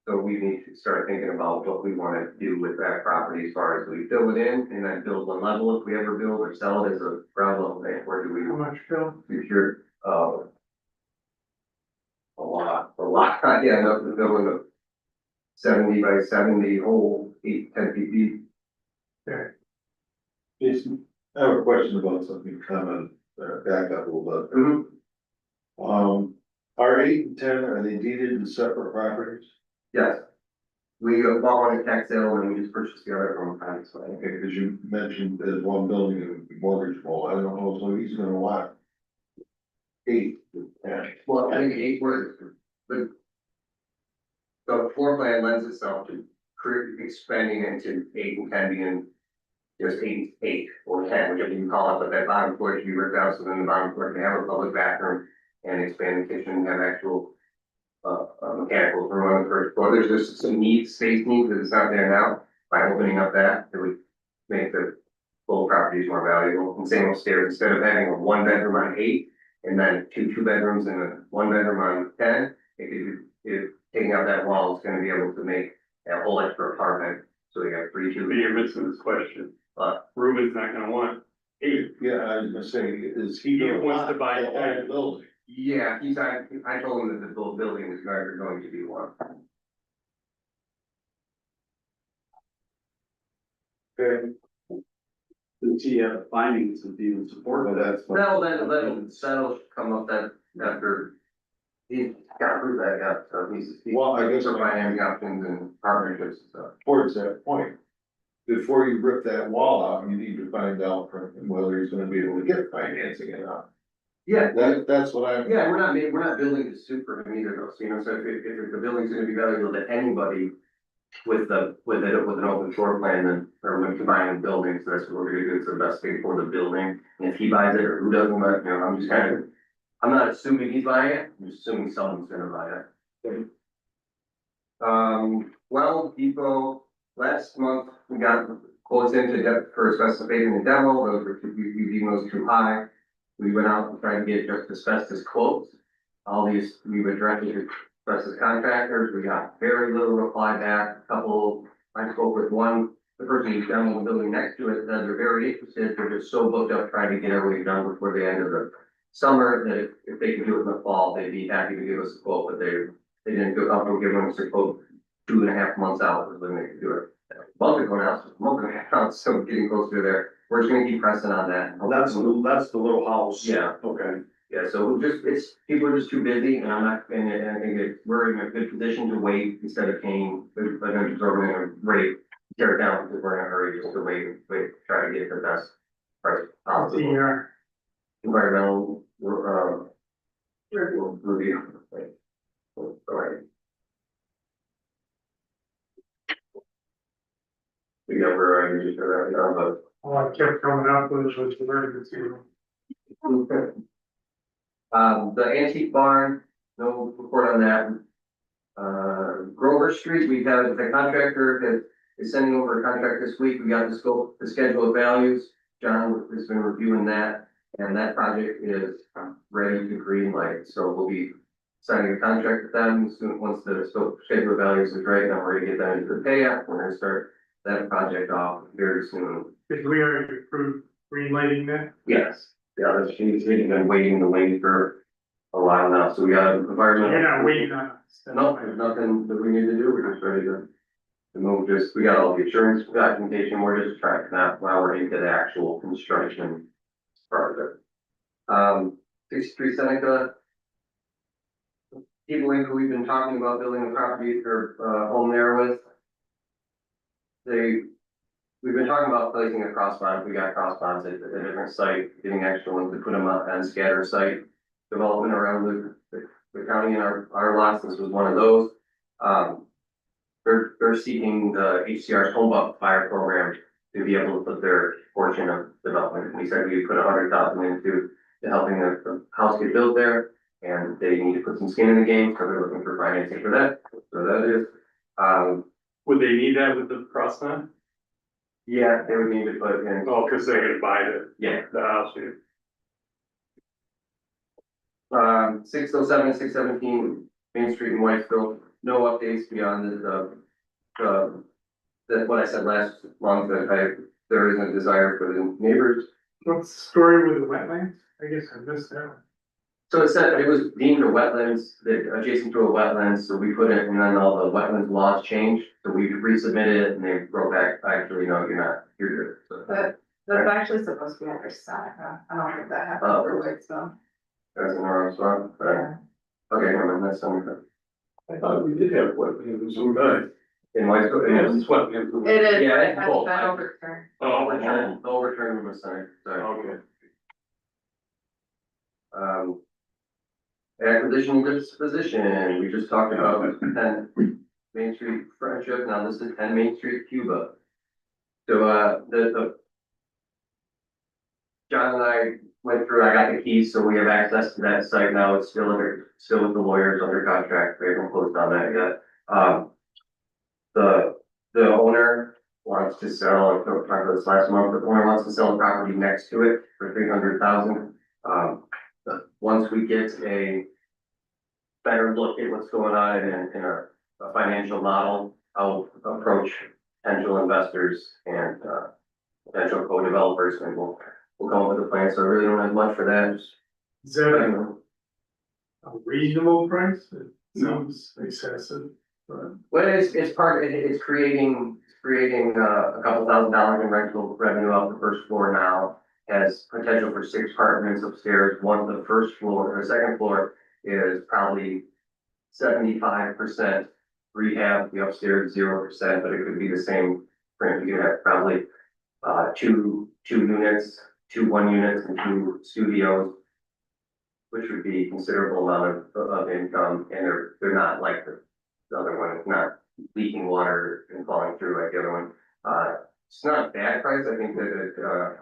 So we need to start thinking about what we want to do with that property as far as we fill it in and then build one level if we ever build or sell it as a ground level thing. Where do we? How much, Phil? Future, a lot, yeah, enough to fill in a 70 by 70 hole, 10 feet deep. Jason, I have a question about something, comment, back up a little bit. Are 8 and 10, are they deeded in separate properties? Yes. We bought one at tax sale and we just purchased the other from a tax sale. Okay, because you mentioned there's one building in mortgageable, I don't know, so he's gonna want 8 and 10. Well, I think 8 words, but the floor plan lends itself to expanding into 8 and 10 being just 8 or 10, whichever you call it, but that bottom floor should be ripped out, so then the bottom floor can have a public bathroom and expand the kitchen and have actual mechanical room on the first floor. There's just some space needs that is not there now. By opening up that, it would make the full properties more valuable. And same upstairs, instead of having a 1 bedroom on 8 and then two bedrooms and a 1 bedroom on 10, taking out that wall is gonna be able to make a whole extra apartment. So we got 3 But you're missing this question. Ruben's not gonna want 8. Yeah, I was gonna say, is he He gonna wants want to buy the whole 10. building? Yeah, I told him that the whole building is going to be one. Okay. Did he have findings of even support of that? That'll come up that after. He's got to prove that, yeah, so he's. Well, I guess for financing options and partnerships and stuff. Towards that point, before you rip that wall out, you need to find out from him whether he's gonna be able to get financing or not. Yeah, That's what I'm. yeah, we're not building the soup for him either, though, so, you know, so if the building's gonna be valuable to anybody with an open floor plan, then, or when combining buildings, that's what we're gonna do, it's the best thing for the building. And if he buys it or who doesn't buy it, you know, I'm not assuming he's buying it, I'm just assuming someone's gonna buy it. Well, Depot, last month, we got quotes in to get for specifying the demo, those were, we deemed those too high. We went out and tried to get just asbestos quotes. All these, we were directed to asbestos contractors, we got very little reply back, a couple, I spoke with one, the person who's down in the building next to it, that they're very interested, they're just so booked up trying to get everything done before the end of the summer, that if they could do it in the fall, they'd be happy to give us a quote, but they didn't feel comfortable giving us a quote 2.5 months out was when they could do it. Month ago now, so month and a half out, so getting closer there, we're just gonna keep pressing on that. That's the little house. Yeah. Okay. Yeah, so people are just too busy, and and I think we're in a good position to wait instead of paying, absorbing a rate, tear it down, because we're in a hurry just to wait, try to get the best price possible. Environmental, review. All right. We got where I used to right now, All I kept coming up with was the emergency room. but. The antique barn, no report on that. Grover Street, we've had the contractor that is sending over a contract this week. We got the scope, the schedule of values. John has been reviewing that, and that project is ready to green light. So we'll be signing a contract with them soon, once the scope, schedule of values is right, then we're gonna get that into the payout. We're gonna start that project off very soon. Did we already approve green lighting that? Yes. Yeah, she's been waiting in the lane for a while now, so we got environmental. You're not waiting on us. No, there's nothing that we need to do, we're just ready to move, we got all the insurance documentation, we're just tracking that while we're into the actual construction project. 63 Seneca. People who we've been talking about building a property or, home there with. We've been talking about placing a cross bond, we got cross bonds at a different site, getting extra ones to put them on scatter site. Development around the county and our lots, this was one of those. They're seeking the HCR's home up fire program to be able to put their portion of development. And we said we put 100,000 into helping the house get built there, and they need to put some skin in the game, so they're looking for financing for that. So that is, Would they need that with the cross line? yeah, they would need to put in, Oh, cause they're gonna buy yeah. the house, yeah. 607 and 617 Main Street in Whitesville, no updates beyond that what I said last month, that there isn't a desire for the neighbors. What's the story with the wetlands? I guess I missed that one. So it said it was deemed a wetlands, that adjacent to a wetland, so we put it, and then all the wetlands laws changed, so we resubmitted it, and they wrote back, actually, no, you're not, you're good. So, But that's actually supposed to be under Seneca. I don't think that happened Oh. for Whitesville. That's in the wrong spot, but, Yeah. okay, never mind, that's something. I thought we did have wetlands, so nice. In Whitesville, Yeah, yeah. it's wetlands. It is, Yeah, but it it's hasn't both. been overturned. Overturned was sorry. Okay. Acquisition and disposition, we just talked about 10 Main Street Friendship, now this is 10 Main Street Cuba. So, the John and I went through, I got the keys, so we have access to that site now, it's still with the lawyers under contract, we haven't closed on that yet. The owner wants to sell, I talked about this last month, the owner wants to sell the property next to it for 300,000. Once we get a better look at what's going on in a financial model, I'll approach potential investors and, potential co-developers, and we'll come up with a plan, so I really don't have much for that, just, Is that a reasonable price? It sounds excessive, but. well, it's creating, a couple $1,000s in rental revenue off the first floor now. Has potential for 6 apartments upstairs, the first floor, the second floor is probably 75% rehab, the upstairs 0%, but it could be the same. You have probably, two units, 2 1-units and 2 studios. Which would be considerable amount of income, and they're not like the other one, it's not leaking water and falling through like the other one. It's not a bad price, I think that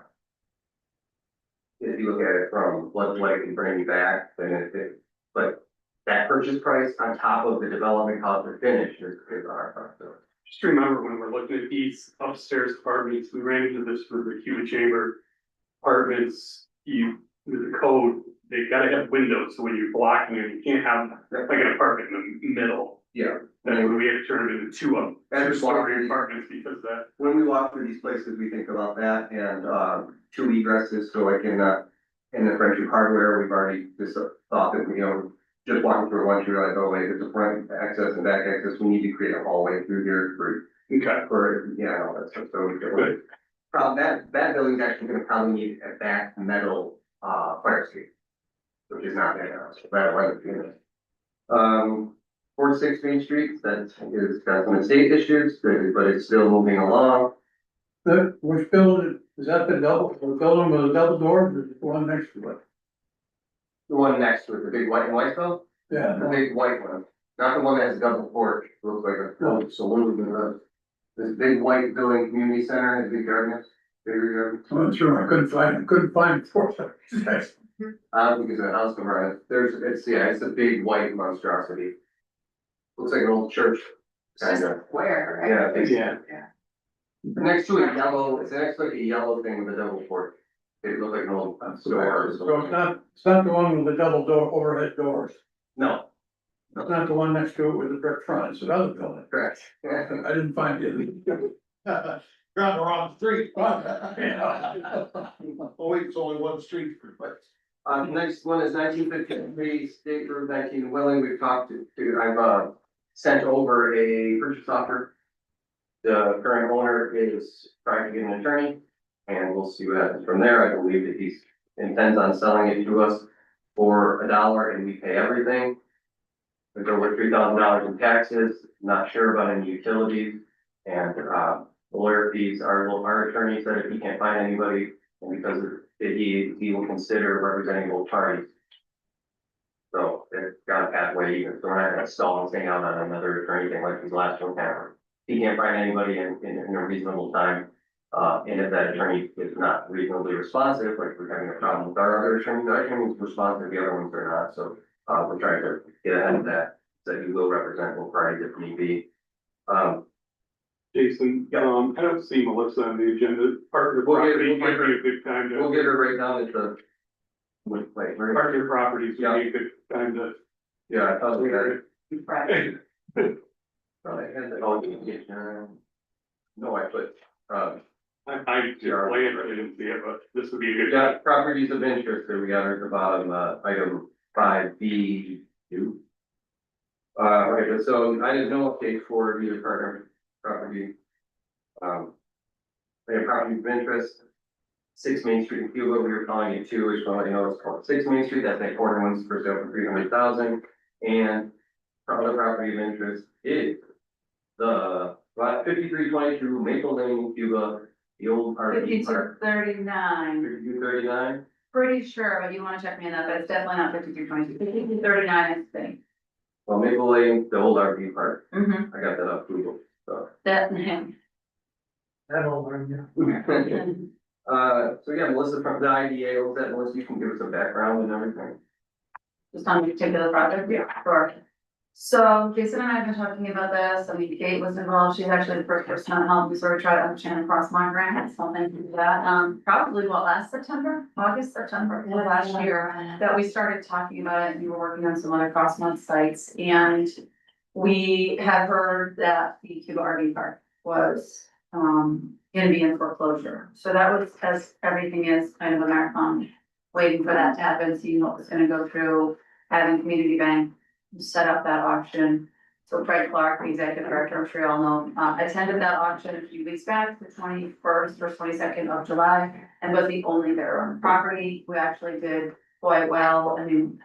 if you look at it from what it can bring you back, then but that purchase price on top of the development cost of finish is our price. Just remember when we're looking at these upstairs apartments, we ran into this for the Cuba Chamber apartments, with the code, they gotta have windows, so when you're blocking it, you can't have like an apartment in the middle. Yeah. That's when we had to turn it into two That's story apartments because of that. When we walk through these places, we think about that and, two egresses, so like in the Friendship Hardware, we've already just thought that, just walking through once, you're like, oh wait, there's a front access and back access, we need to create a hallway through here Okay, all that stuff, so we can. Problem, that building's actually gonna probably need a back metal, fire escape, which is not there now, so that wasn't. 46 Main Street, that is got some estate issues, but it's still moving along. Which building, is that the building with the double doors, or the one next to it? The one next to it, the big white and white though, Yeah, the big white one, not the one that has a double porch, looks like a saloon, this big white building, community center, has big gardens, bigger I'm not sure, I couldn't find it for some reason. I don't think it's a house number, it's a big white monstrosity. Looks like an old church. It's just Kinda. square, right? Yeah, yeah. next to a yellow, it's next to like a yellow thing with a double porch. It looked like an old store or So something. it's not the one with the double door, overhead doors, No, it's not the one next to it with the brick front, it's another building. correct. I didn't find it. You're on the wrong street. Oh, wait, it's only one street per place. Next one is 1953 State Route 19 Willing, we've talked I've, sent over a purchase offer. The current owner is trying to get an attorney, and we'll see what happens from there. I believe that he intends on selling it to us for $1 and we pay everything. There's over $3,000 in taxes, not sure about any utilities, and, lawyer fees, our attorney said if he can't find anybody, and because he will consider representing both parties. So it's got a pathway, even, so we're not gonna stall and hang out on another attorney thing like his last one happened. He can't find anybody in a reasonable time, and if that attorney is not reasonably responsive, like we're having a problem with our other attorneys, our attorney's responsive, the other ones are not, so, we're trying to get ahead of that, so he will represent both parties if need be. Jason, I don't see Melissa on the agenda, partner We'll get- property we'll might get her- be a good time to. We'll get her right down at the. Wait, right? Partner properties would be a good time to. Yeah, I thought we had it. Right. Probably had the, no, I put, I just land, I didn't see it, but this would be a good. yeah, properties of interest, there we got her at the bottom, item 5B2. Okay, so I didn't know update for either partner property. We have property of interest, 6 Main Street in Cuba, we were calling it 2, which one, it's called 6 Main Street, that's that corner one's for sale for 300,000. And other property of interest is the 5322 Maple Lane in Cuba, the old RV park. 5239, 5239, pretty sure, but you wanna check me on that, but it's definitely not 5222, 5239, I think. well, Maple Lane, the old RV park, Mm-hmm, I got that off Google, so. that, him. That over, yeah. So yeah, Melissa from the IDA, Melissa, you can give us a background and everything. Just on a particular project? Yeah. Sure. So Jason and I have been talking about this, I mean, Kate was involved, she's actually the first person to help me sort of try to understand the crossline grant, so thank you for that. Probably last September, August, September of last year, that we started talking about it, and we were working on some other crossline sites, and we had heard that the Cuba RV park was, gonna be in foreclosure. So that was, as everything is, kind of a marathon, waiting for that to happen, seeing what was gonna go through, having Community Bank set up that auction. So Fred Clark, the executive director, I'm sure you all know, attended that auction a few weeks back, the 21st or 22nd of July, and was the only bidder on the property. We actually did quite well. I mean,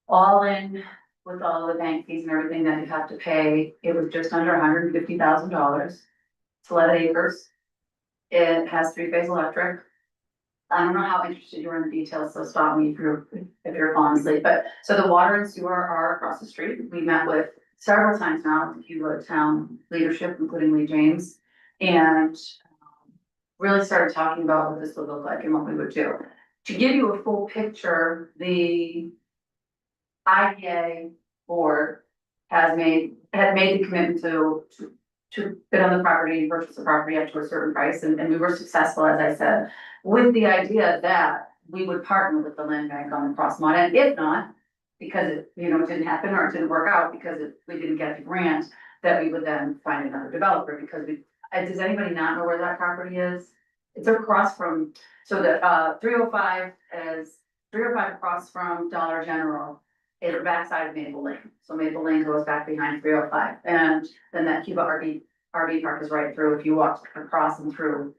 all in with all the bank fees and everything that you have to pay, it was just under $150,000. It's 11 acres. It has 3-phase electric. I don't know how interested you are in the details, so stop me if you're falling asleep, but, so the water and sewer are across the street. We met with several times now, the Cuba town leadership, including Lee James, and really started talking about what this would look like and what we would do. To give you a full picture, the IDA board had made the commitment to to bid on the property, and purchase the property up to a certain price, and we were successful, as I said, with the idea that we would partner with the land bank on the crossmod, and if not, because it, you know, didn't happen or it didn't work out because we didn't get the grant, that we would then find another developer, because does anybody not know where that property is? It's across from, so the, 305 across from Dollar General is the backside of Maple Lane. So Maple Lane goes back behind 305, and then that Cuba RV park is right through if you walk across and through,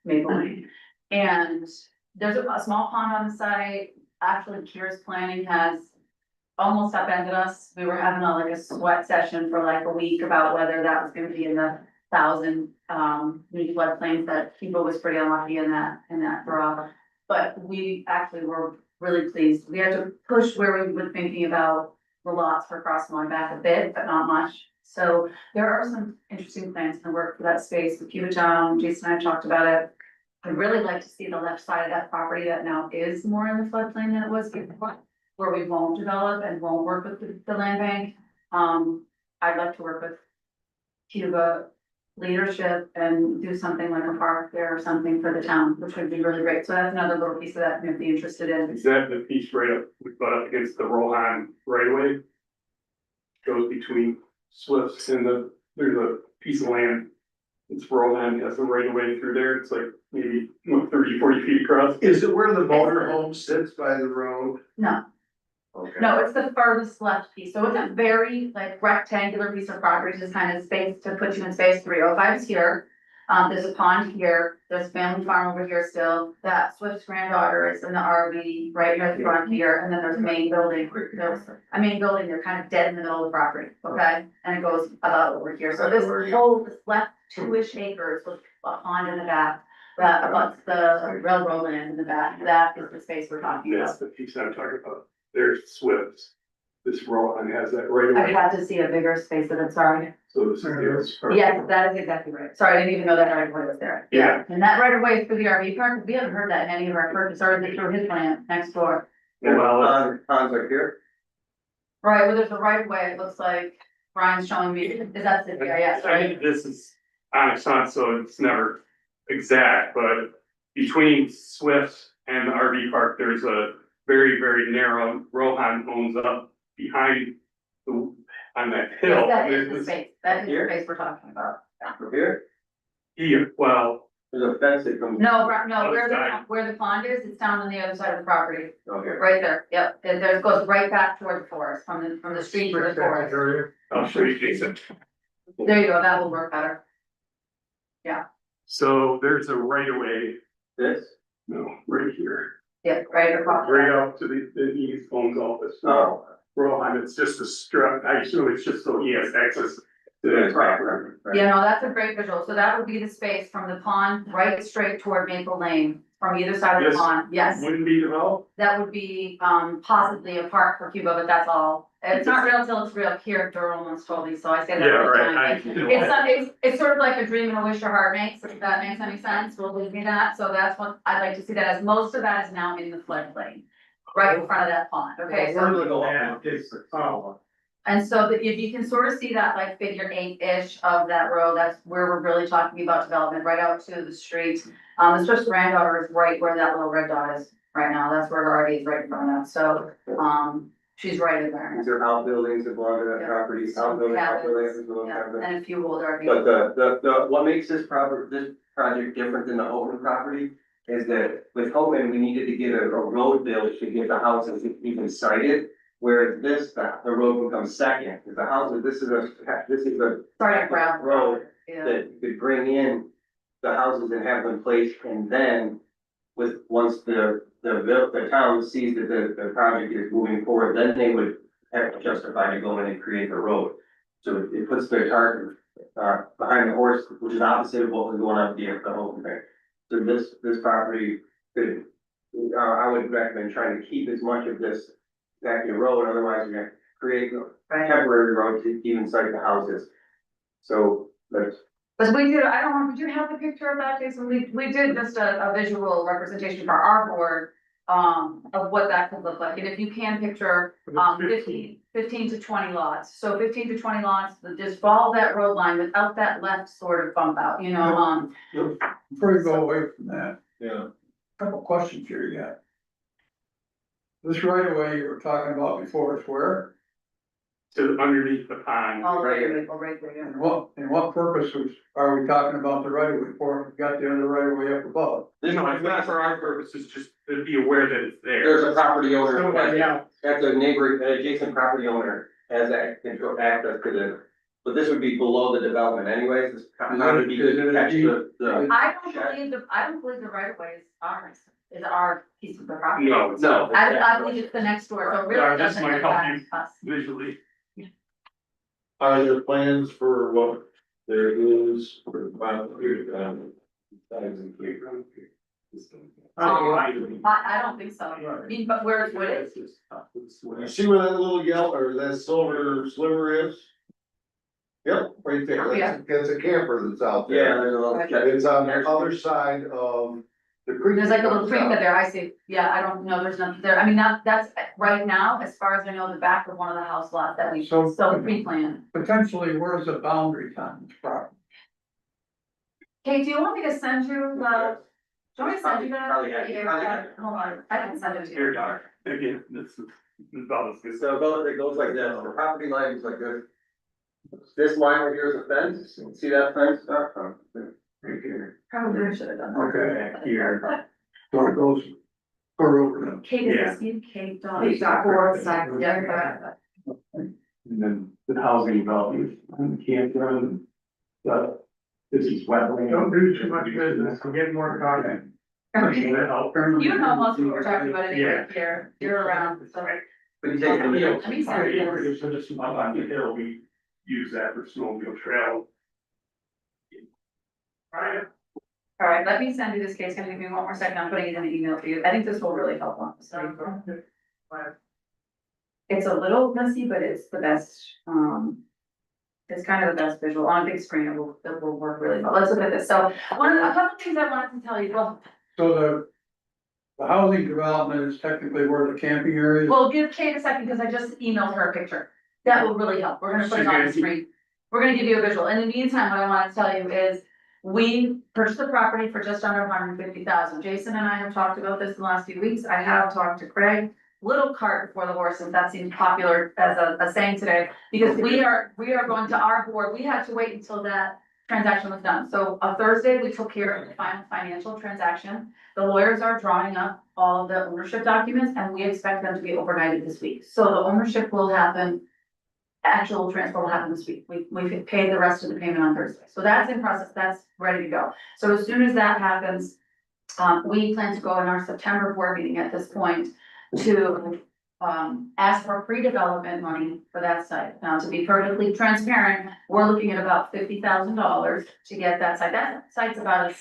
Maple Lane. And there's a small pond on the site. Actually, Kira's Planning has almost upended us. We were having like a sweat session for like a week about whether that was gonna be in the 1,000, new floodplains, that Cuba was pretty unlucky in that draw. But we actually were really pleased. We had to push where we were thinking about the lots for Crossmont back a bit, but not much. So there are some interesting plans in the work for that space. With Cuba Town, Jason and I talked about it. I'd really like to see the left side of that property that now is more in the floodplain than it was before, where we won't develop and won't work with the land bank. I'd like to work with Cuba leadership and do something like a park there or something for the town, which would be really great. So that's another little piece of that I'd be interested in. Is that the piece right up, we butt up against the Rohan right away? Goes between Swifts and there's a piece of land. It's Rohan, has a right of way through there. It's like maybe 30, 40 feet across. Is it where the motor home sits by the road? No, Okay. no, it's the furthest left piece. So it's a very like rectangular piece of property, just kind of space to put you in space. 305 is here. There's a pond here, there's a family farm over here still, that Swift's granddaughter is in the RV right near the front here, and then there's a main building. They're kind of dead in the middle of the property, okay? And it goes about over here, so this left 2-ish acres with a pond in the back, that abuts the railroad land in the back, that is the space we're talking That's about. the piece I'm talking about. There's Swifts. This Rohan has that right I'd away. have to see a bigger space of it, sorry. So this is yours. Yes, that is exactly right. Sorry, I didn't even know that right away was there. Yeah. And that right away is for the RV park, we haven't heard that in any of our purchase, or they through his land next door. Well, Ponds are here. Right, well, there's a right of way, it looks like Brian's showing me, is that the GIS, I right? think this is on its own, so it's never exact, but between Swifts and the RV park, there's a very, very narrow, Rohan owns up behind on that hill. Yes, that is There's the this- space, that is the Here? space we're talking about. From here, Here, well, there's a fence that comes. No, Other side. where the pond is, it's down on the other side of the property, Okay. right there, yep, it goes right back toward the forest, from the street to the forest. I'll show you, Jason. There you go, that will work better. So there's a right of way, This? right here, Yeah, right across. right out to the east phone's office. Oh. Rohan, it's just a strip, I assume it's just so he has access to that property. Yeah, no, that's a great visual. So that would be the space from the pond right straight toward Maple Lane, from either side of the Yes. pond. Yes, Wouldn't be developed, that would be possibly a park for Cuba, but that's all. It's not real till it's real. Here, Durham once told me, so I say that yeah, all the right, time. It's sort of like a dream and a wish your heart makes, if that makes any sense. Will believe me that. So that's what I'd like to see that as. Most of that is now in the floodplain, right in front of that pond, okay? So. And so that if you can sort of see that like figure 8-ish of that road, that's where we're really talking about development, right out to the street. The Swift's granddaughter is right where that little red dot is right now, that's where her RV is right in front of that, so, she's right in there. These are outbuildings that belong to that property, outbuildings, Cabins, belong Yeah, to that. and a few old RVs. But what makes this project different than the Holman property is that with Holman, we needed to get a road built to get the houses even sited. Whereas this, the road will come second, because the houses, this is a Sorry, to grab. road Yeah, that you could bring in the houses and have them placed, and then once the town sees that the project is moving forward, then they would have to justify to go in and create the road. So it puts their cart, behind the horse, which is opposite of what was going on with the whole thing. So this property could, I would recommend trying to keep as much of this back in the road, otherwise you're gonna create a right. temporary road to even site the houses. So that's. But we did, I don't know, did you have the picture of that, Jason? We did just a visual representation for our board of what that could look like, and if you can picture, 15 to 20 lots. So 15 to 20 lots, just follow that road line without that left sort of bump out, you know, Before you go away from that, Yeah. couple questions here you got. This right away you were talking about before, it's where, To underneath the pond. all Right here. right there. and what purposes are we talking about the right of way for? We got the other right of way up above. No, it's not for our purposes, just to be aware that it's there. There's a property owner, Somebody else. that's a neighbor, adjacent property owner has access to the, but this would be below the development anyways, this kind of be Is it a attached to the. I don't believe the right of way is ours, is our piece of the property. No, it's No. not I believe it's the next door, so it Yeah, really this doesn't might help impact us. visually. Are there plans for what there is for about period of time? I don't think so, I mean, but where's what is? You see where that little yellow or that silver sliver is? Yep, right there, that's a camper that's out Yeah, there. there's a little. It's on the other side of the creek. There's like a little that creek comes out. there, I see, yeah, I don't know, there's nothing there, I mean, that's, right now, as far as I know, the back of one of the house lots that we So- still pre-planned. Potentially, where's the boundary on this property? Kate, do you want me to send you the, do you want me to send you that? Probably have- probably have. Hold on, I can send it to you. Here, Doc, again, this is about as good. So it goes like this, the property line is like this. This line right here is a fence, see that fence? Right here. Probably should have done that. Okay, Here. so it goes over them. Kate, is Yeah. this you, Kate dot? Kate dot Ford, second. Yeah. And then the housing development, campground, this is wetland. Don't do too much business, get more content. Okay. That help? You know most of what we're talking about anyway, Yeah. here, you're around, so. But you take the. Let me send you this. So just up on the hill, we use that for snowmobile trail. Right. All right, let me send you this case, gonna give me one more second, I'm putting it in an email for you, I think this will really help on this. It's a little messy, but it's the best, it's kind of the best visual, on a big screen, it will work really well, let's look at this, so, a couple things I wanted to tell you, well, So the housing development is technically where the camping area is. well, give Kate a second, because I just emailed her a picture, that will really help, we're gonna put it on the screen. We're gonna give you a visual, in the meantime, what I wanna tell you is, we purchased the property for just under 150,000. Jason and I have talked about this in the last few weeks, I have talked to Craig. Little cart before the horse, and that seems popular as a saying today, because we are going to our board, we had to wait until that transaction was done. So on Thursday, we took care of the final financial transaction. The lawyers are drawing up all of the ownership documents, and we expect them to be overnighted this week. So the ownership will happen, actual transfer will happen this week. We could pay the rest of the payment on Thursday. So that's in process, that's ready to go. So as soon as that happens, we plan to go in our September board meeting at this point to ask for pre-development money for that site. Now, to be perfectly transparent, we're looking at about $50,000 to get that site. That site's about as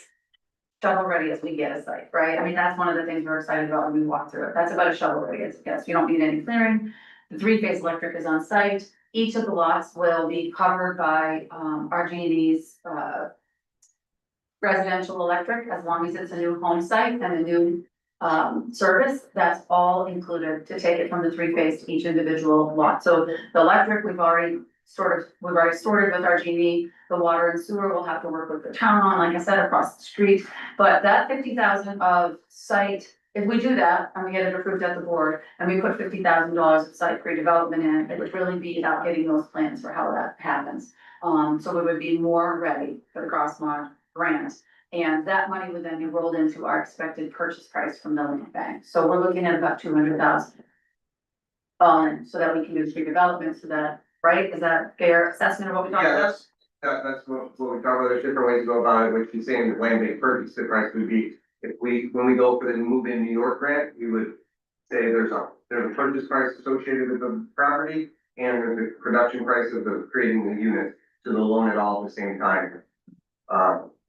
shovel ready as we get a site, right? I mean, that's one of the things we're excited about when we walk through it. That's about as shovel ready as it gets. You don't need any clearing. The three-phase electric is on site. Each of the lots will be covered by RG&E's residential electric, as long as it's a new home site and a new service, that's all included to take it from the three-phase to each individual lot. So the electric, we've already sorted with RG&E. The water and sewer will have to work with the town on, like I said, across the street. But that 50,000 of site, if we do that and we get it approved at the board and we put $50,000 of site pre-development in, it would really be about getting those plans for how that happens. So we would be more ready for the Crossmont grant. And that money would then be rolled into our expected purchase price from Millennium Bank. So we're looking at about 200,000. So that we can do pre-development, so that, right, is that fair assessment of what we talked Yeah, about? that's what we talk about, there's different ways to go about it, what she's saying, the land-based purchase, the price would be, when we go for the move in New York grant, we would say there's a purchase price associated with the property, and there's a production price of creating the unit, so they'll loan it all at the same time.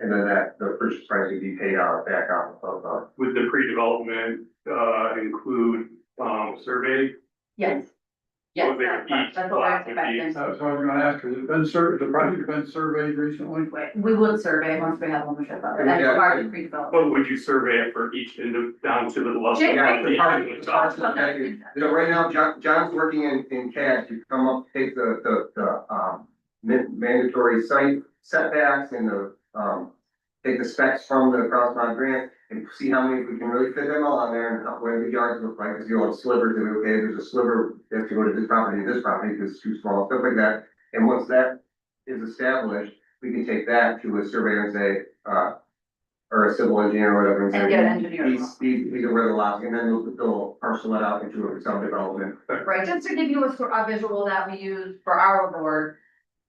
And then the purchase price would be paid out back out of, Would the pre-development, include, survey? Yes. Yes, What their each that's what we're lot would be. expecting. So I was gonna ask, has it been the project been surveyed recently? We would survey once we have ownership of it, that's Yeah. part of the pre-development. But would you survey it for each down to the level? Jay, Yeah, wait. So right now, John's working in CAD to come up, take the mandatory site setbacks and take the specs from the cross bond grant and see how many, if we can really fit them all on there and how, where the yards look like, because you'll have slivers, and okay, there's a sliver, you have to go to this property, because it's too small, stuff like that. And once that is established, we can take that to a surveyor and say, or a civil engineer or whatever, and say. And get an engineer. These are where the lots, and then they'll parcel it out into a subdevelopment. Right, just to give you a visual that we use for our board.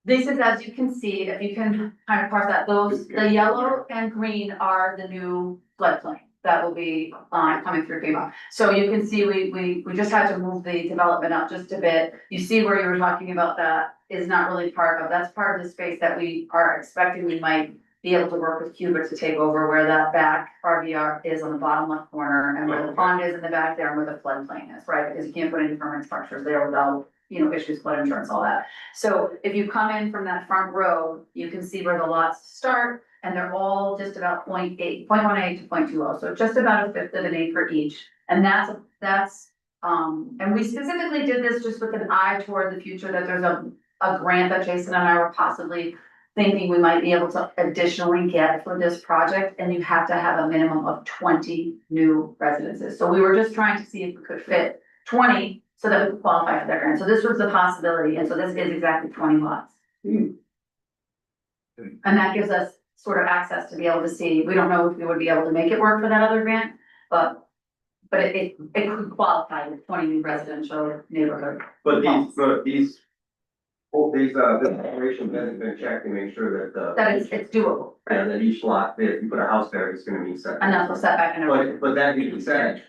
This is, as you can see, if you can kind of parse that, the yellow and green are the new floodplain that will be, coming through FEMA. So you can see, we just had to move the development up just a bit. You see where you were talking about that is not really part of, that's part of the space that we are expecting we might be able to work with Cuba to take over, where that back RVR is on the bottom left corner and where the pond is in the back there and where the floodplain is, right? Because you can't put any permanent structures there without, issues, flood insurance, all that. So if you come in from that front row, you can see where the lots start, and they're all just about 0.18 to 0.20, so just about a fifth of an acre each. And and we specifically did this just with an eye toward the future, that there's a grant that Jason and I were possibly thinking we might be able to additionally get for this project, and you have to have a minimum of 20 new residences. So we were just trying to see if we could fit 20 so that we could qualify for that grant. So this was the possibility, and so this is exactly 20 lots. And that gives us sort of access to be able to see, we don't know if we would be able to make it work for that other grant, but it could qualify with 20 new residential neighborhood. But this declaration hasn't been checked to make sure that That it's doable, right? and that each lot, if you put a house there, it's gonna meet setbacks. Enough of setback and everything. But that being said,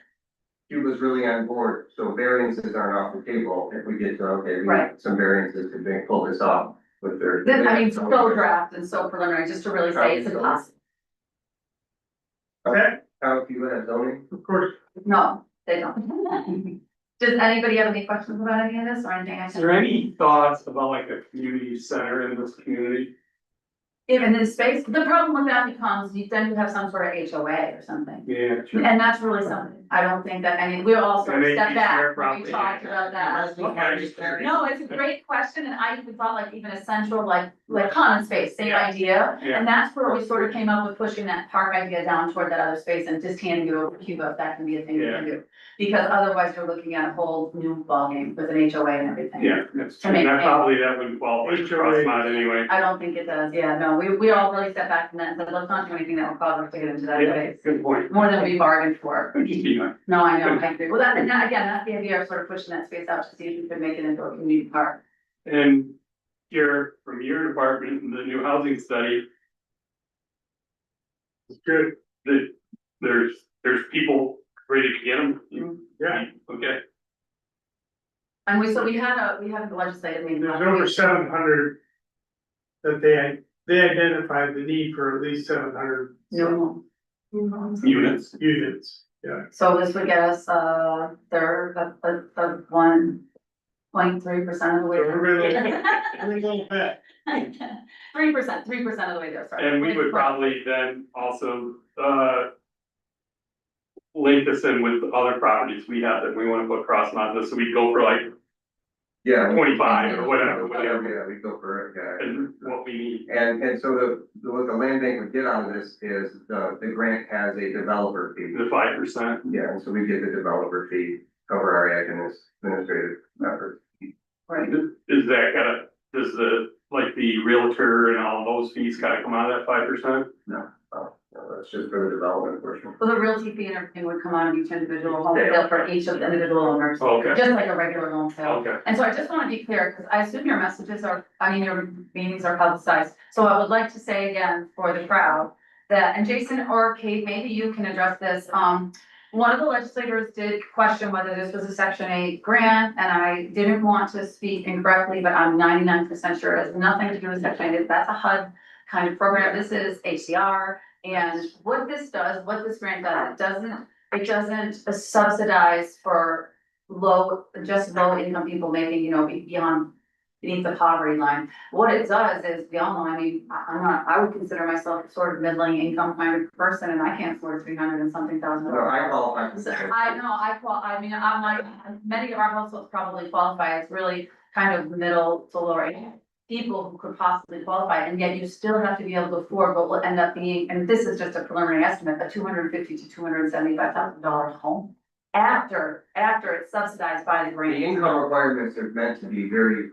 Cuba's really on board, so variances aren't off the table if we get to, okay, we Right. need some variances to pull this off with their. Then, I mean, so draft and so preliminary, just to really say it's impossible. Okay, how Cuba has zoning? Of course. No, they don't. Does anybody have any questions about any of this or anything I Is said? there any thoughts about like a community center in this community? Even in space, the problem with that becomes then you have some sort of HOA or something. Yeah. Sure. And that's really something. I don't think that, we all sort And of they step use back their when we property. talked about that. No, it's a great question, and I even thought like even a central, like common space, same Yeah. idea. Yeah. And that's where we sort of came up with pushing that park idea down toward that other space and just handing it over to Cuba if that can be a thing we can do. Because otherwise you're looking at a whole new ballgame with an HOA and everything. Yeah, that's To true. make- That wouldn't qualify for cross mod anyway. I don't think it does, yeah, no, we all really stepped back from that and said, let's not do anything that will cause us to get into that Yeah, space. good point. More than we bargained for. Just, No, I know, I agree. Well, that, and that, again, that's the idea of sort of pushing that space out to see if we could make it into a community park. And from your department, in the new housing study. It's good that there's people ready to get them. Yeah, okay. And we had the legislative meeting. There's over 700 that they identified the need for at least 700 No. Units. units, yeah. So this would get us, third, of 1.3% of the way. So we're there. a little bit. 3% of the way there, sorry. And we would probably then also, link this in with other properties we have that we wanna put cross mod, so we go for like Yeah. 25 or whatever, Yeah, we go for it, yeah. and what we need. And so what the land bank would get out of this is the grant has a developer fee. The 5%. Yeah, and so we get the developer fee, cover our administrative efforts. Right. Is that does the realtor and all those fees gotta come out of that 5%? No, that's just for the development portion. Well, the realty fee and everything would come out of each individual home sale for each of the individual owners, Okay, just like a regular home sale. okay. And so I just want to be clear, because I assume your messages are, your meetings are publicized. So I would like to say again for the crowd that, and Jason or Kate, maybe you can address this. One of the legislators did question whether this was a Section 8 grant, and I didn't want to speak incorrectly, but I'm 99% sure it has nothing to do with Section 8. That's a HUD kind of program. This is HCR. And what this does, what this grant does, it doesn't subsidize for just low income people making, you know, beyond, beneath the poverty line. What it does is, we all know, I mean, I would consider myself sort of middling income kind of person, and I can't afford 300 and something thousand No, I dollars. qualify. for So, that. I know, I mean, I'm like, many of our households probably qualify, it's really kind of middle to lower income people who could possibly qualify, and yet you still have to be able to afford what will end up being, and this is just a preliminary estimate, a $250,000 to $275,000 home. After it's subsidized by the The grant. income requirements are meant to be very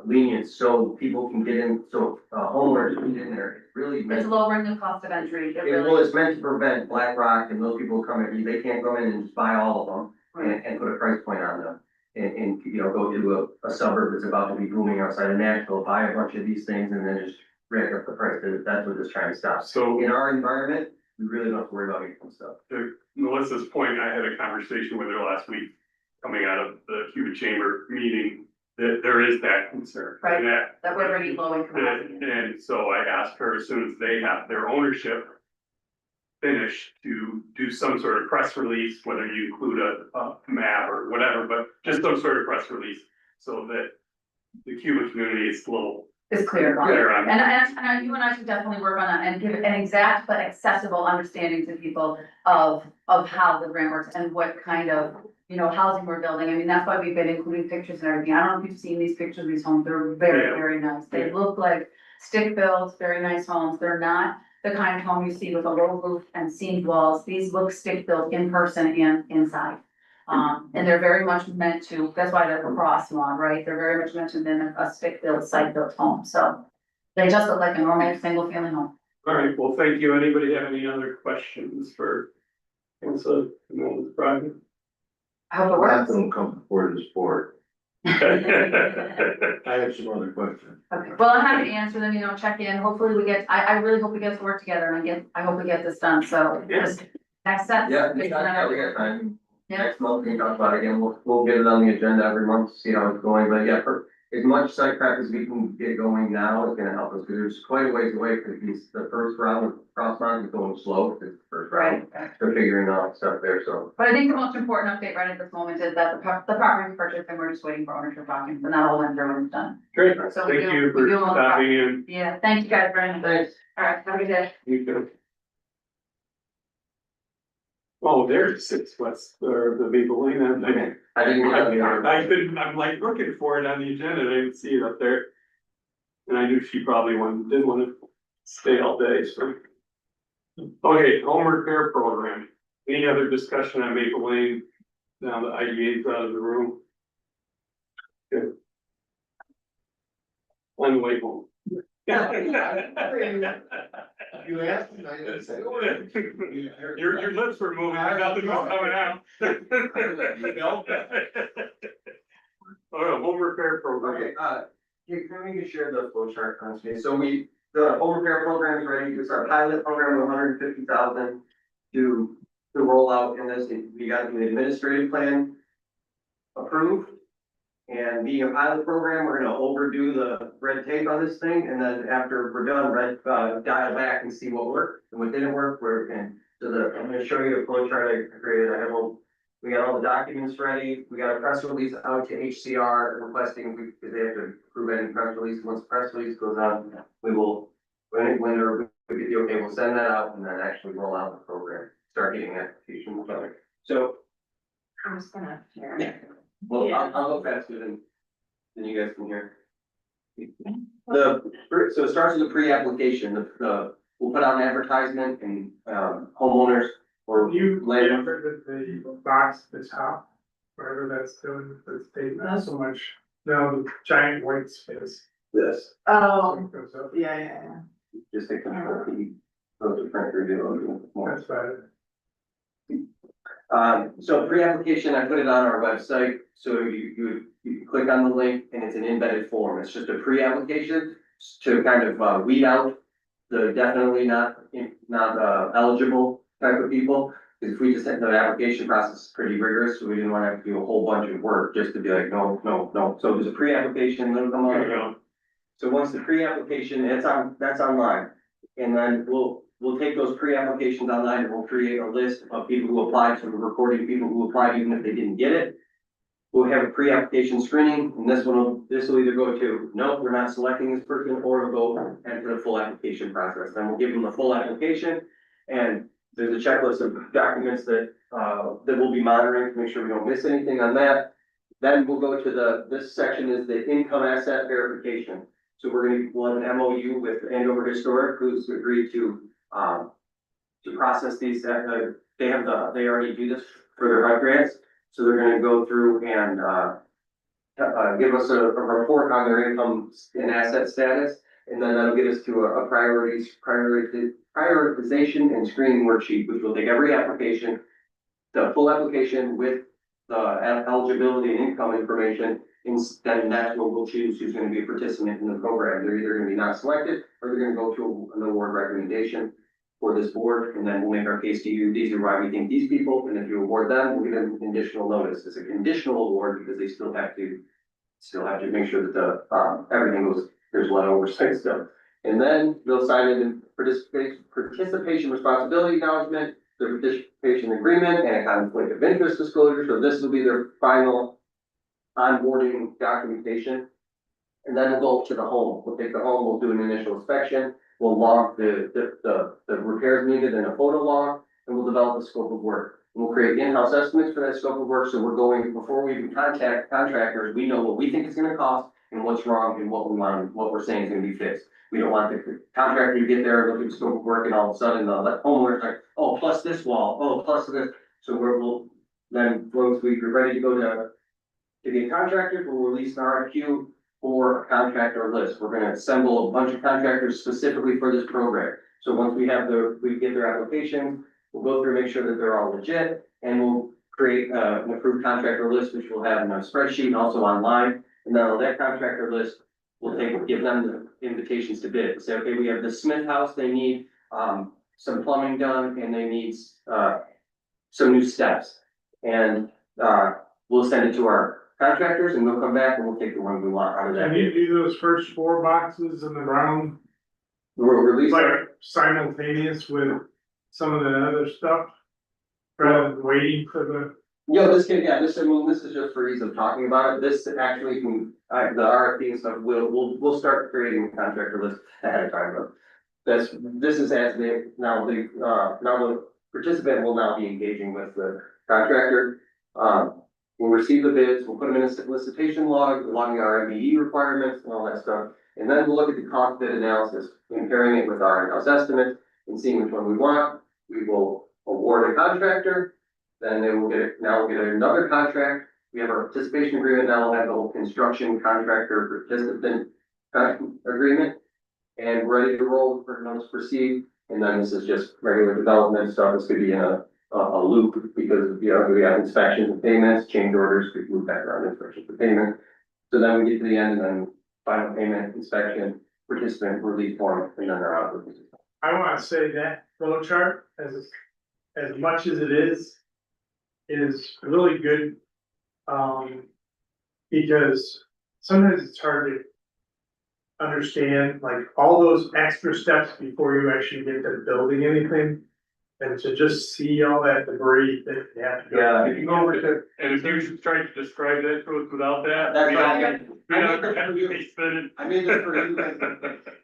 lenient, so people can get in, so homeowners can get in there. It's really It's meant, lowering the cost of entry, it well, really, it's meant to prevent BlackRock and those people coming, they can't come in and just buy all of them and put a price point on them. And, you know, go to a suburb that's about to be booming outside of Nashville, buy a bunch of these things and then just rack up the price. That's what it's trying to stop. So In our environment, we really don't have to worry about income stuff. to Melissa's point, I had a conversation with her last week, coming out of the Cuba Chamber meeting, that there is that concern. Right. And that we're bringing low income housing. And so I asked her, as soon as they have their ownership finished, to do some sort of press release, whether you include a map or whatever, but just some sort of press release, so that the Cuba community is a little It's clear. clear on. And you and I should definitely work on that and give an exact but accessible understanding to people of how the grant works and what kind of, you know, housing we're building. I mean, that's why we've been including pictures and everything. I don't know if you've seen these pictures of these homes. They're very, Yeah. very nice. They Yeah. look like stick built, very nice homes. They're not the kind of home you see with a low roof and seamed walls. These look stick built in person and inside. And they're very much meant to, that's why they're cross one, right? They're very much meant to mimic a stick built, site built home. So they just look like a normal single family home. All right, well, thank you. Anybody have any other questions for Melissa on this project? I hope it Not works. them come before this board. Okay. I have some other questions. Okay, well, I'm happy to answer them, you know, check in, hopefully we get, I really hope we get to work together and I hope we get this done, so. Yes. just Next step. Yeah, we got time. Yeah. Next month, we can talk about it again, we'll get it on the agenda every month to see how it's going, but yeah, for as much site prep as we can get going now is gonna help us, because there's quite a ways away, because the first round of cross mountain is going slow, because it's the first round. Right, They're figuring out stuff there, so. but I think the most important update right at this moment is that the property was purchased and we're just waiting for ownership documents, and that all went through and done. Great, So we thank do- you we for do all the- stopping in. Yeah, thank you guys very much. Thanks. All right, have a good day. You too. Oh, there's 6 West, or the Maple Lane, I didn't get on the order. I'm like looking for it on the agenda, and I didn't see it up there. And I knew she probably didn't want to stay all day, so. Okay, home repair program. Any other discussion on Maple Lane? Now the IDA's out of the room. Good. On the way home. You asked me, I didn't say. Your lips were moving, nothing was coming out. Oh, home repair program. Okay, can we share the flow chart on screen? So the home repair program is ready, it's our pilot program of 150,000 to roll out in this, we got the administrative plan approved. And being a pilot program, we're gonna overdo the red tape on this thing, and then after we're done, dial back and see what worked, and what didn't work, I'm gonna show you a flow chart I created, we got all the documents ready, we got a press release out to HCR requesting, because they have to approve any press release, once the press release goes out, we will, when we get the okay, we'll send that out, and then actually roll out the program, start getting applications. So, I'm just gonna share. well, I'll go faster than you guys can hear. So it starts with the pre-application, we'll put out an advertisement and, homeowners or You land. remember the box at the top, wherever that's doing, the state, not so much, no, the giant white space. This, Oh, Goes up. yeah. just a control P, go to print review. That's about it. So pre-application, I put it on our website, so you click on the link and it's an embedded form, it's just a pre-application to kind of weed out the definitely not eligible type of people. Because if we just, the application process is pretty rigorous, so we didn't want to have to do a whole bunch of work just to be like, no, so there's a pre-application, it'll come There you on. go. So once the pre-application, that's online, and then we'll take those pre-applications online and we'll create a list of people who applied, so we're recording people who applied even if they didn't get it. we'll have a pre-application screening, and this will either go to, nope, we're not selecting this person, or it'll go into the full application process. Then we'll give them the full application, and there's a checklist of documents that we'll be monitoring to make sure we don't miss anything on that. Then we'll go to this section is the income asset verification. So we'll have an MOU with Andover Historic, who's agreed to process these, they already do this for their HUD grants. So they're gonna go through and, give us a report on their income and asset status. And then that'll get us to a prioritization and screening worksheet, which will take every application, the full application with the eligibility and income information. Instead, that's what we'll choose who's gonna be a participant in the program. They're either gonna be not selected, or they're gonna go to an award recommendation for this board, and then we'll make our case to you. These are why we think these people, and if you award them, we'll give them additional notice. It's a conditional award because they still have to make sure that the, everything goes, there's a lot of oversight stuff. And then they'll sign in participation responsibility acknowledgement, their participation agreement, and a conflict of interest disclosure. So this will be their final onboarding documentation. And then we'll go to the home. We'll take the home, we'll do an initial inspection, we'll log the repairs needed in a photo log, and we'll develop a scope of work. We'll create in-house estimates for that scope of work, so we're going, before we even contact contractors, we know what we think it's gonna cost and what's wrong and what we want, what we're saying is gonna be fixed. We don't want the contractor to get there, look at the scope of work, and all of a sudden the homeowner's like, oh, plus this wall, oh, plus this. So we'll, then once we're ready to go to get contractors, we'll release an RFQ for a contractor list. We're gonna assemble a bunch of contractors specifically for this program. So once we get their application, we'll go through, make sure that they're all legit, and we'll create an approved contractor list, which we'll have in a spreadsheet and also online. And then on that contractor list, we'll give them the invitations to bid. Say, okay, we have the Smith house, they need some plumbing done, and they need some new steps. And we'll send it to our contractors, and they'll come back and we'll take the one we want out of that. Can you do those first 4 boxes in the ground, We'll release like it. simultaneous with some of the other stuff? Rather than waiting for the, This is just for ease of talking about it. This actually can, the RFP and stuff, we'll start creating a contractor list ahead of time. But this is as now the participant will now be engaging with the contractor. We'll receive the bids, we'll put them in a solicitation log, logging our MBE requirements and all that stuff. And then we'll look at the cost bid analysis, comparing it with our in-house estimate and seeing which one we want. We will award a contractor, then we'll get another contract. We have our participation agreement, now we'll have the whole construction contractor participant agreement. And we're ready to roll for notice to proceed. And then this is just regular development stuff. This could be in a loop because, we have inspections and payments, change orders, we move back around inspections and payment. So then we get to the end and then final payment, inspection, participant release form, and then they're out. I wanna say that flow chart, as much as it is really good. Because sometimes it's hard to understand, like, all those extra steps before you actually get to building anything. And to just see all that debris that you have to go. Yeah, If you go over to, and if you try to describe that to us without that. That's we right. don't- we don't have to be spinning. I made this for you guys.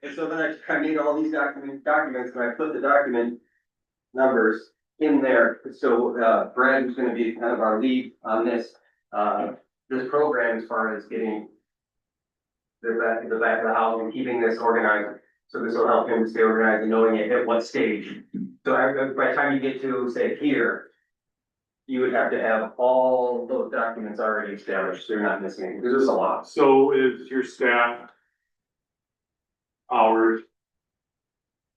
And so then I made all these documents and I put the document numbers in there. So, Brad, who's gonna be kind of our lead on this program as far as getting the back of the house and keeping this organized. So this will help him stay organized and knowing at what stage. So by the time you get to, say, here, you would have to have all those documents already established, so you're not missing anything, because there's a lot. So is your staff hours?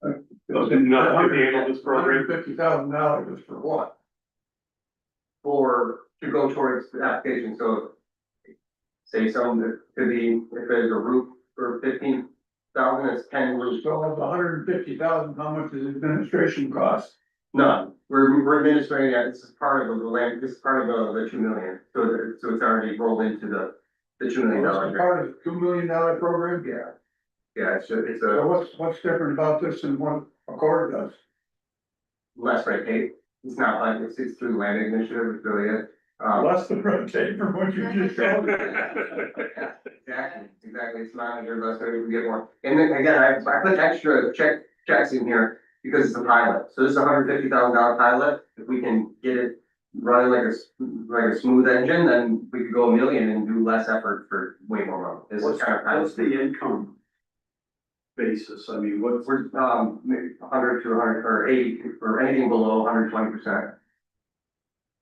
Enough to handle this program? $150,000 is for what? To go towards the application, so say something that could be, if there's a roof for 15,000, it's 10 roofs. So of the $150,000, how much is administration cost? None, we're administrating that, this is part of the land, this is part of the 2 million, so it's already rolled into the $2 million. This is part of the $2 million program? Yeah, it's a So what's different about this than what Accord does? less rate pay, it's not like, it's through land initiative, it's really it. Less the red tape from what you just showed. Exactly, it's not, there's less, we can get more. And then again, I put extra checks in here because it's a pilot. So this is $150,000 pilot. If we can get it running like a smooth engine, then we could go 1 million and do less effort for way more money. This is kind of. What's the income basis? I mean, what's, We're, maybe 100 to 100 or 80 or anything below 120%.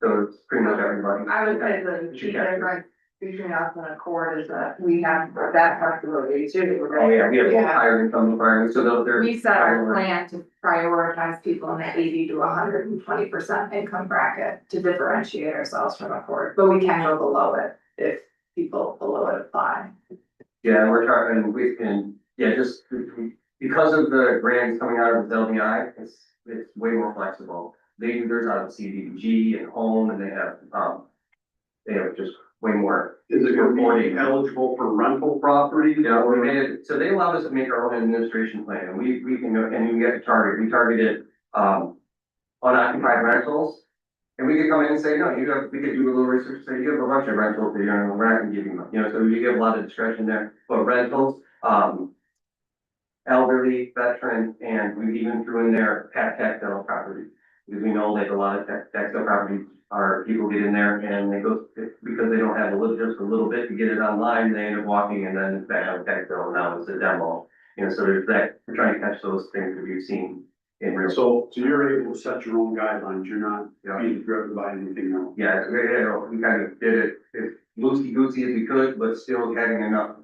So it's pretty much everybody. I would say the key difference between us and Accord is that we have that flexibility too. Oh, yeah, we have Yeah. higher income requirements, so they're. We set our plan to prioritize people in the 80 to 120% income bracket to differentiate ourselves from Accord, but we can go below it if people below it apply. Yeah, we're trying, and we can, yeah, just because of the grants coming out of the LBI, it's way more flexible. They do theirs out of CDBG and home, and they have just way more. is it gonna be eligible for rental property? Yeah, we made it, so they allowed us to make our own administration plan, and we can, and we get to target, we targeted, unoccupied rentals. And we could come in and say, no, we could do a little research, say, you have a bunch of rentals, that we're not gonna give you, so you give a lot of discretion there, but rentals, elderly, veteran, and we even threw in there tactile property. Because we know that a lot of tactile properties are, people get in there and they go, because they don't have just a little bit to get it online, they end up walking and then it's back on tactile, and now it's a demo. So there's that, we're trying to catch those things that we've seen in real. So you're able to set your own guidelines, you're not being driven by anything else? Yeah, we kind of did it as loosey-goosey as we could, but still having enough,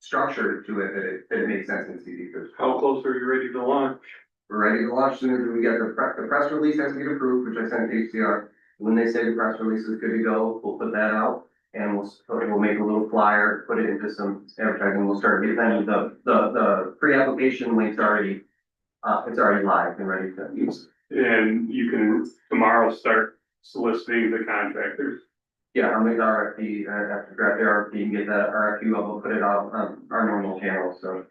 structure to it that it makes sense in CD. How close are you ready to launch? We're ready to launch soon as we get the press release has to get approved, which I sent to HCR. When they say the press release is good to go, we'll put that out and we'll make a little flyer, put it into some advertising. We'll start getting the pre-application link's already, it's already live and ready to use. And you can tomorrow start soliciting the contractors. Yeah, I'll make the RFP, have to draft the RFP and get that RFQ up, we'll put it out on our normal channel, so.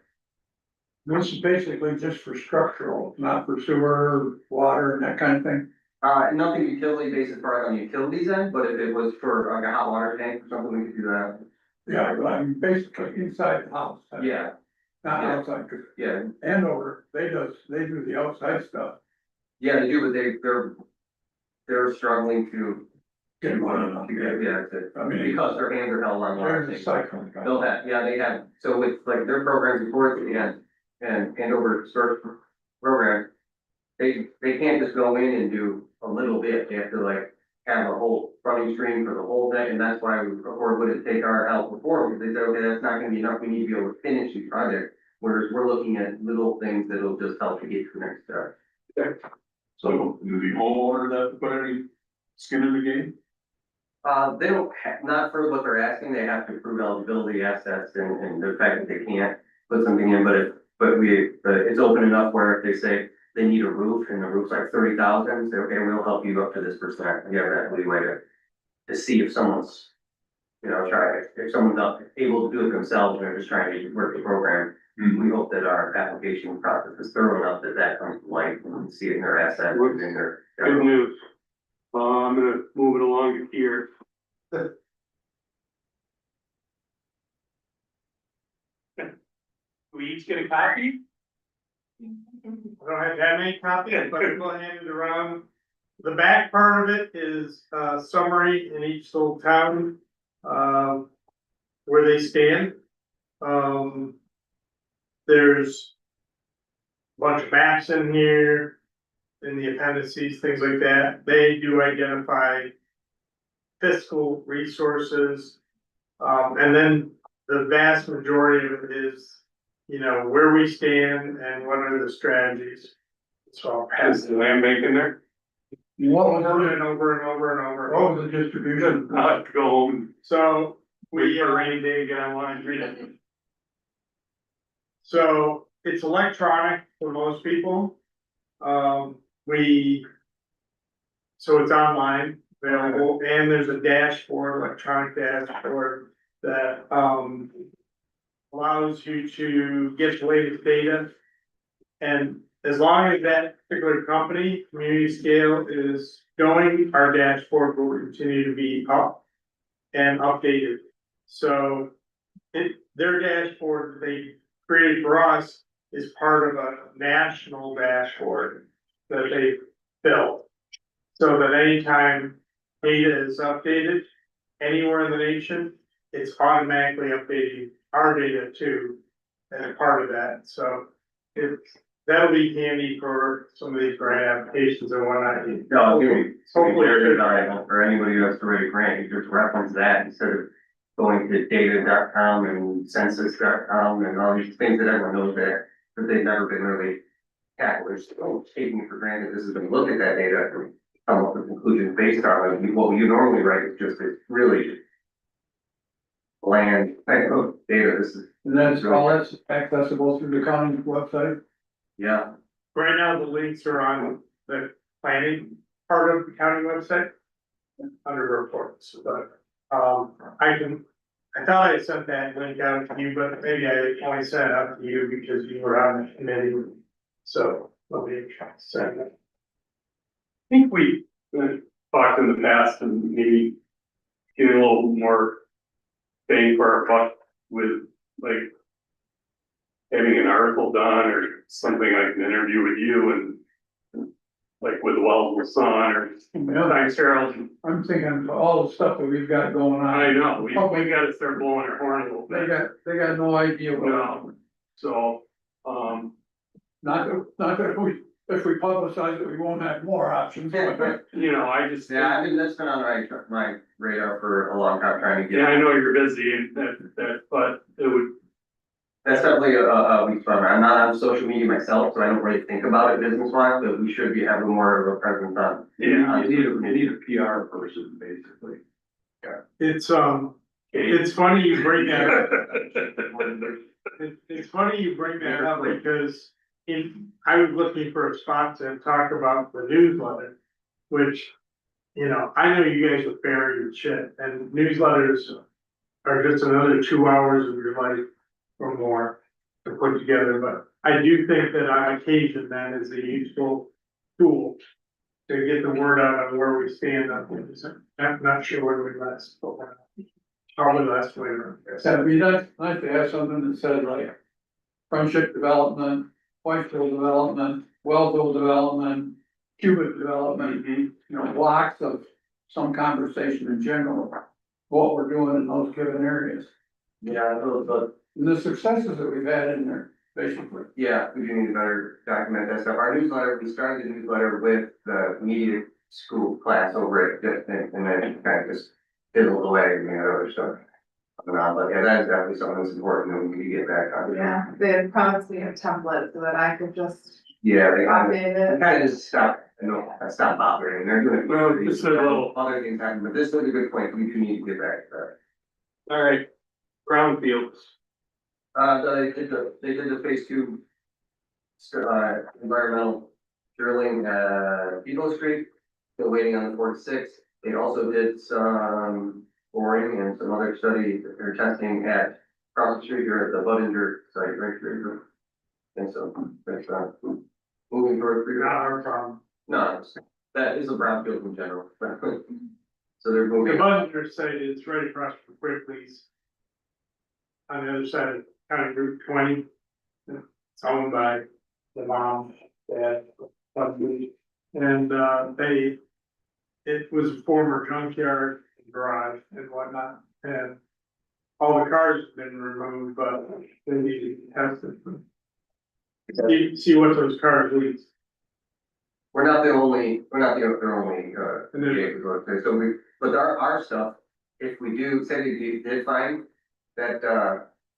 This is basically just for structural, not for sewer, water and that kind of thing. Nothing utility based as far as on the utilities end, but if it was for like a hot water tank or something, we could do that. Yeah, but I mean, basically inside the house. Yeah, Not yeah. outside, 'cause yeah, Andover, they do the outside stuff. yeah, they do, but they're struggling to. Get money on it. Yeah, I mean, because their hands are held on a lot of there's a things. cycle. They'll have, yeah, they have, so with like their programs before at the end, and Andover start program, they can't just go in and do a little bit, they have to like have a whole running stream for the whole thing, and that's why we, or would it take our help before, because they said, okay, that's not gonna be enough, we need to be able to finish these projects, whereas we're looking at little things that'll just help to get to the next step. So do the homeowners have to put any skin in the game? They don't not for what they're asking, they have to prove eligibility assets and the fact that they can't put something in, but it's open enough where if they say they need a roof and the roof's like 30,000, say, okay, we'll help you up to this percent, you have that leeway to see if someone's, if someone's not able to do it themselves, and they're just trying to work the program. We hope that our application process is thorough enough that comes to light and see it in their assets and in their. Good news. I'm gonna move it along here. We each get a copy? I don't have that many copies, but I'm gonna hand it around. The back part of it is a summary in each little town, where they stand. There's a bunch of maps in here, in the appendices, things like that. They do identify fiscal resources. And then the vast majority of it is, where we stand and what are the strategies. So I'll pass Is it the land bank in there? What was over it? and over and over and over. What was the distribution? I'll have to go home So and wait we, for a rainy day to get online and read it. so it's electronic for most people. So it's online available, and there's a dashboard, electronic dashboard that, allows you to get the latest data. And as long as that particular company, community scale is going, our dashboard will continue to be up and updated. So their dashboard that they created for us is part of a national dashboard that they built. So that anytime data is updated anywhere in the nation, it's automatically updating our data too, as a part of that. So that'll be handy for some of these grant applications and whatnot. No, it's Hopefully. very valuable for anybody who has to write a grant, you just reference that instead of going to data.com and census.com and all these things that everyone knows but they've never been really tackled. They're still taking it for granted. This is going to look at that data and come up with conclusions based on it. What you normally write is just a really bland type of data. This is, And that's all that's accessible through the county website. yeah. Right now, the links are on the planning part of the county website under reports, but, I thought I sent that link out to you, but maybe I only sent it out to you because you were on the committee. So let me send it. I think we talked in the past and maybe get a little more bang for our buck with like having an article done or something like an interview with you and like with Wells and Son or Times Herald. I'm thinking of all the stuff that we've got going on. I know, we gotta start blowing our horn a little They bit. they got no idea what. No, so, Not that if we publicize it, we won't have more options, but you know, I just. Yeah, I mean, that's been on my radar for a long time, trying to get. Yeah, I know you're busy and but it would, That's definitely a weak spot. I'm not on social media myself, so I don't really think about it business wise, but we should be having more of a presence on. yeah, you need a PR person, basically. It's funny you bring that up. It's funny you bring that up because I was looking for a spot to talk about the newsletter, which, you know, I know you guys are buried in shit and newsletters are just another 2 hours of your life or more to put together, but I do think that on occasion that is a useful tool to get the word out on where we stand on things. I'm not sure where we last, but probably last winter. I guess. it'd be nice to have something that says like Friendship Development, Whitefield Development, Wellville Development, Cubic Development, you know, blocks of some conversation in general, what we're doing in those given areas. Yeah, but And the successes that we've had in there, basically. yeah, we do need to better document that stuff. Our newsletter, we started the newsletter with the media school class over at, and then kind of just fizzled away and the other stuff. But yeah, that is definitely something that's important that we need to get back on. Yeah, they promised me a template so that I could just Yeah, they update it. kind of just stopped, I stopped bothering. They're doing. Well, just a little- Other things happen, but this is a good point. We do need to get back to that. All right, brownfields. They did the phase two. Environmental drilling, Eagle Street, still waiting on the 46. They also did some boring and some other study, or testing at Cross the Street or at the Budinger site, right here. And so, that's, moving forward. Not our problem. No, that is a brownfield in general. So they're The moving. Budinger site is right across from Quigley's. On the other side of County Route 20. It's owned by the mom, dad, husband, and it was a former junkyard garage and whatnot, and all the cars have been removed, but they need to be tested. See what those cars leave. We're not the only, their only, And then- vehicles, okay, so but our stuff, if we do, say they did find that,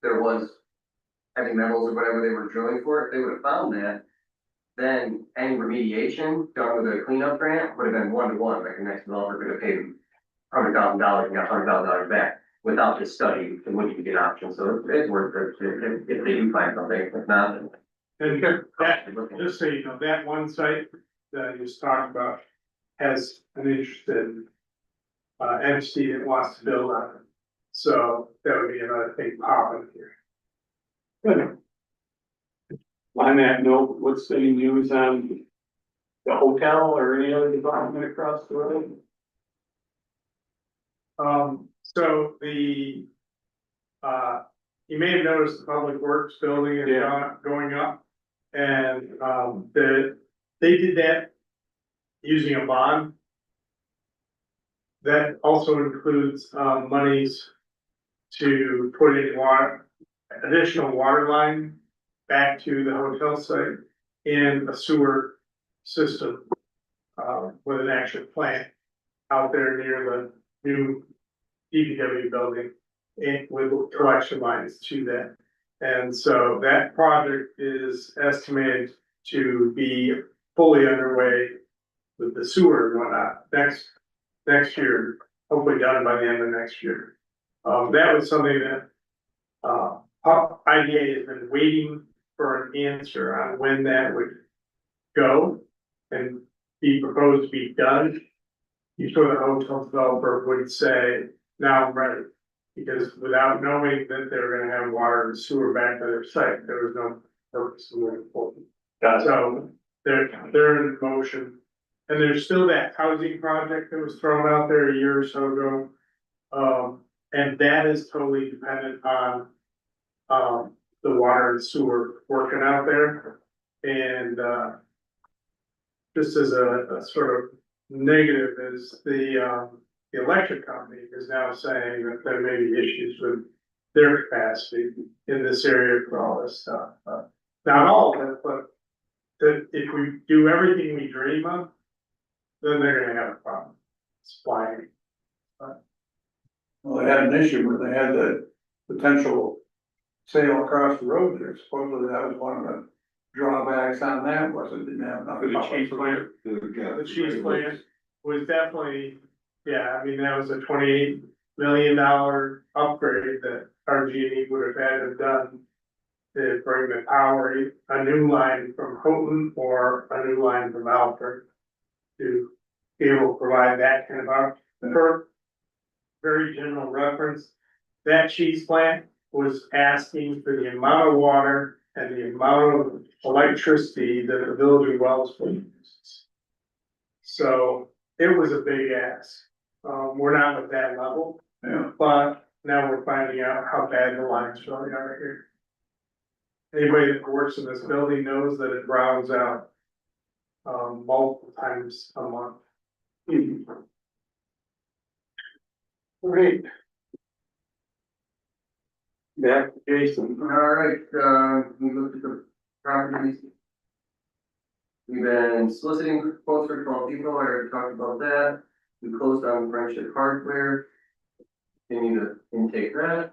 there was heavy metals or whatever they were drilling for, if they would have found that, then any remediation done with a cleanup grant would have been 1-to-1, like the next developer could have paid $100,000 and got $100,000 back. Without this study, it wouldn't get options, so it's worth it if they do find something, if not, then. And that, just so you know, that one site that I just talked about has an interested entity that wants to build on it. So that would be another thing popping here. Good. On that note, what's any news on the hotel or any other development across the road? So you may have noticed the Public Works building is going up. And, they did that using a bond. That also includes, monies to put in additional water line back to the hotel site and a sewer system, with an actual plant out there near the new DPW building and with collection lines to that. And so that project is estimated to be fully underway with the sewer and whatnot next year, hopefully done by the end of next year. That was something that, IDA has been waiting for an answer on when that would go and be proposed to be done. Before the hotel developer would say, now I'm ready. Because without knowing that they're gonna have water and sewer back to their site, there was no purpose in moving forward. So they're in motion. And there's still that housing project that was thrown out there a year or so ago. And that is totally dependent on the water and sewer working out there. And just as a sort of negative is the electric company is now saying that there may be issues with their capacity in this area for all this stuff. Not all of it, but that if we do everything we dream of, then they're gonna have a problem supplying. Well, they had an issue where they had the potential sale across the road there. Supposedly that was one of the drawbacks on that, was it didn't have enough. For the cheese plant? The cheese plant was definitely, yeah, I mean, that was a $28 million upgrade that RG&E would have had to have done to bring the power, a new line from Houghton or a new line from Alfred to be able to provide that kind of power. For very general reference, that cheese plant was asking for the amount of water and the amount of electricity that the village of Wellsville uses. So it was a big ask. We're not at that level, but now we're finding out how bad the lines really are here. Anybody that works in this building knows that it browns out multiple times a month. Great. Back to Jason. All right, we looked at the properties. We've been soliciting quotes for 12 people, I already talked about that. We closed on Friendship Hardware. Continue to intake that.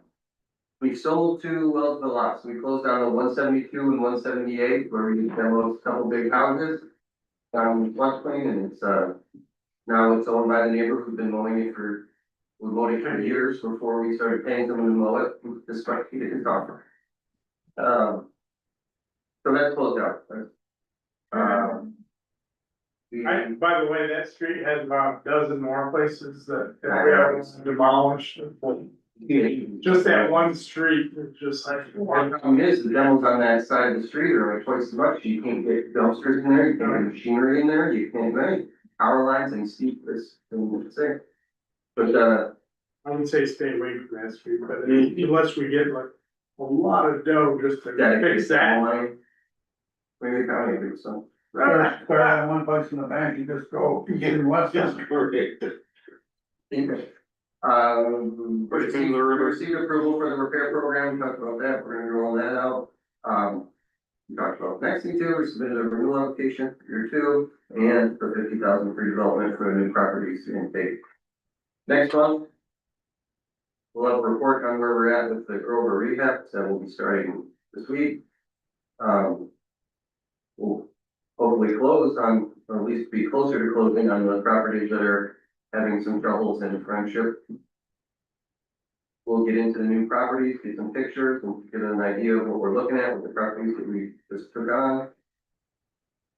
We sold 2 Wellsville lots. We closed on the 172 and 178, where we demoed a couple big houses down in floodplain, and it's now it's owned by the neighbor who's been mowing it for, we mowed it for years before we started paying someone to mow it, despite he didn't offer. So that's closed out. By the way, that street has about a dozen more places that we haven't demolished. Just that one street is just like. The problem is, the demos on that side of the street are like twice as much, you can't get dumpsters in there, you can't get machinery in there, you can't, right? Power lines and steep, this, and it's there. But, I would say stay away from that street, but unless we get like a lot of dough just to fix that. Maybe the county will do some. Start at one place in the bank, you just go, you get in West. Received approval for the repair program, we talked about that, we're gonna roll that out. We talked about next thing too, we submitted a renewal application for year 2, and for 50,000 for development for new properties in state. Next one. We'll have a report on where we're at with the Grover rehab, that will be starting this week. We'll hopefully close on, or at least be closer to closing on the properties that are having some troubles in Friendship. We'll get into the new properties, get some pictures, and get an idea of what we're looking at with the properties that we just took on.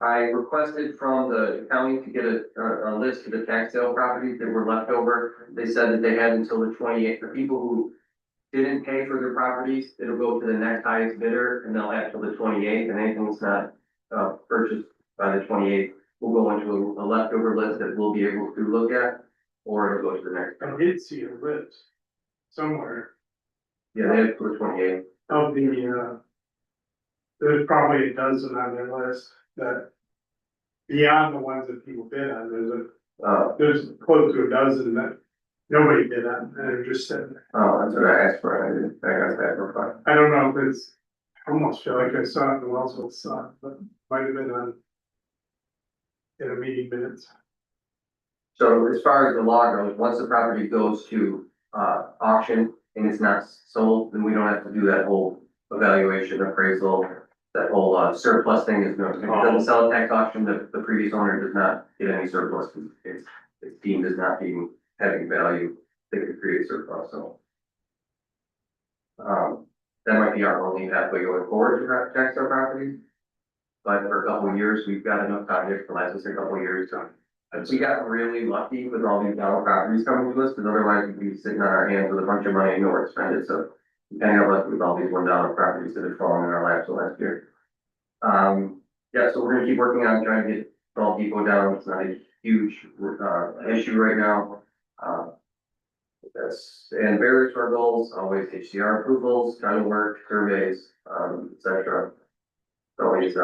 I requested from the county to get a list of the tax sale properties that were left over. They said that they had until the 28th, for people who didn't pay for their properties, it'll go to the next highest bidder, and they'll have till the 28th, and anything that's not, purchased by the 28th will go into a leftover list that we'll be able to look at, or it'll go to the next. I did see a list somewhere Yeah, they have for the 28th. of the, there's probably a dozen on their list that beyond the ones that people bid on, there's close to a dozen that nobody bid on, and they're just sitting there. Oh, that's what I asked for, I got that for fun. I don't know if it's, I almost feel like I saw it in the Wellsville Sun, but might have been on in a meeting minutes. So as far as the law goes, once the property goes to, auction and it's not sold, then we don't have to do that whole evaluation appraisal. That whole, surplus thing is no, if it doesn't sell at tax auction, the previous owner does not get any surplus. It's deemed as not being, having value, they could create surplus, so. That might be our only pathway going forward to tax our properties. But for a couple of years, we've got enough projects to last us a couple of years, so. We got really lucky with all these down properties coming to us, because otherwise we'd be sitting on our hands with a bunch of money and nowhere to spend it, so. We kind of got lucky with all these $1 properties that have fallen in our laps the last year. Yeah, so we're gonna keep working on trying to get Gulf Depot down, it's not a huge, issue right now. And barriers to our goals, always HCR approvals, kind of work, surveys, et cetera. Always,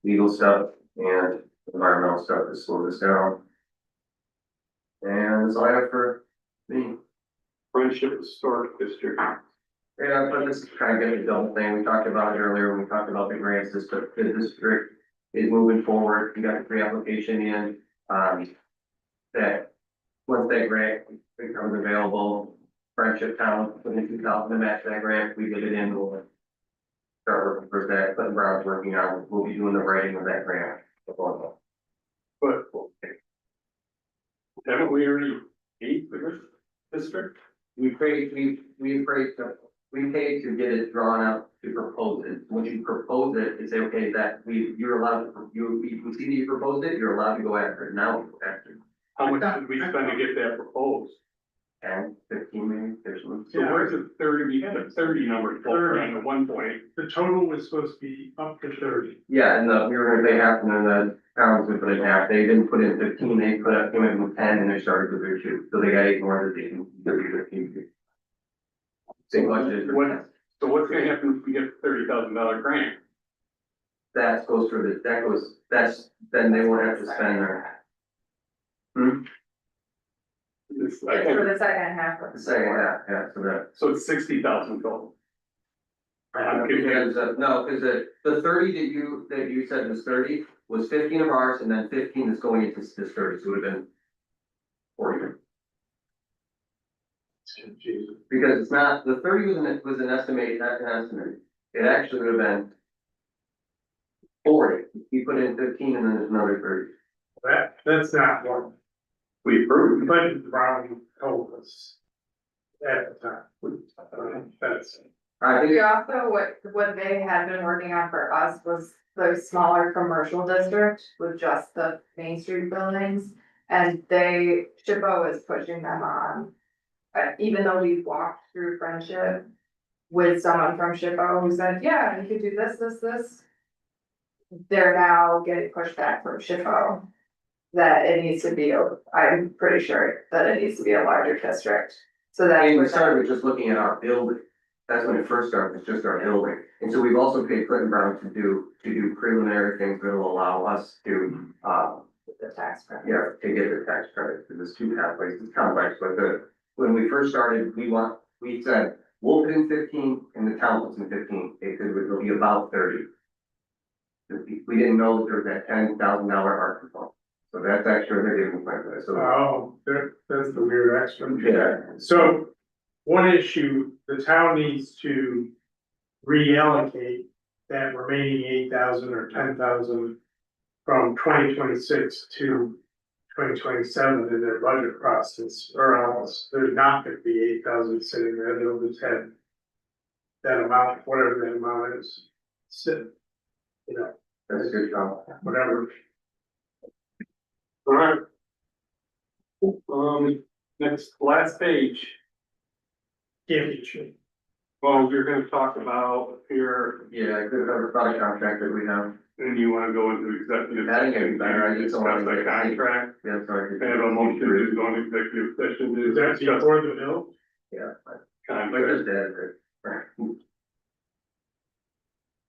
legal stuff and environmental stuff to slow this down. And that's all I have for me. Friendship Historic District. Yeah, but this is kind of a double thing. We talked about it earlier when we talked about the grants. The district is moving forward. We got a pre-application in, that once that grant becomes available, Friendship Town, within 2,000 to match that grant, we get it in, we'll start working for that. Clinton Brown's working on, we'll be doing the writing of that grant. But haven't we already paid for this district? We paid to get it drawn up to propose it. Once you propose it, it's okay that you're allowed to, we see that you proposed it, you're allowed to go after it. Now we go after it. How much did we spend to get that proposed? 10, 15 maybe, there's one. So where's the 30? We had a 30 number floating around at one point. The total was supposed to be up to 30. Yeah, and we were gonna pay half, and then the towns would put in half. They didn't put in 15, they came in with 10, and they started with their 2. So they got 8 more that they can do 15. Same budget. So what's gonna happen if we get a $30,000 grant? That goes for then they won't have to spend their. It's It's for the second half of The second half, yeah, so it's 60,000 total. because, the 30 that you said was 30, was 15 of ours, and then 15 is going into this 30, so it would have been 40. Jesus. Because it's not, the 30 was an estimate, not an estimate, it actually would have been 40, you put in 15 and then there's another 30. That's not what We approved. Clinton Brown told us at the time. That's, I think, We also, what they had been working on for us was the smaller commercial district with just the Main Street buildings. And SHPO is pushing them on. Even though we walked through Friendship with someone from SHPO who said, yeah, you could do this. They're now getting pushback from SHPO that it needs to be, I'm pretty sure that it needs to be a larger district. So that's. and we what started with just looking at our building, that's when it first started, it's just our building. And so we've also paid Clinton Brown to do preliminary things that will allow us to, The tax credit. yeah, to get the tax credit, because there's 2 pathways, it's complex, but when we first started, we said, we'll put in 15 and the town puts in 15, because it'll be about 30. We didn't know that there was that $10,000 art component, so that's extra, they're giving me for that, so. that's the weird extra. Yeah. So one issue, the town needs to reallocate that remaining 8,000 or 10,000 from 2026 to 2027 in their budget process, or else there's not gonna be 8,000 sitting there, they'll just have that amount, whatever that amount is, sit, That's a good job. whatever. All right. Last page. Can't be cheap. Well, you're gonna talk about here, Yeah, good, about a contract that we have. and you wanna go into executive I think it'd session be better, I and need discuss someone that to- contract. Yeah, sorry. I have a motion to go into executive session to Is that discuss before the bill? Yeah, I contract. just added it.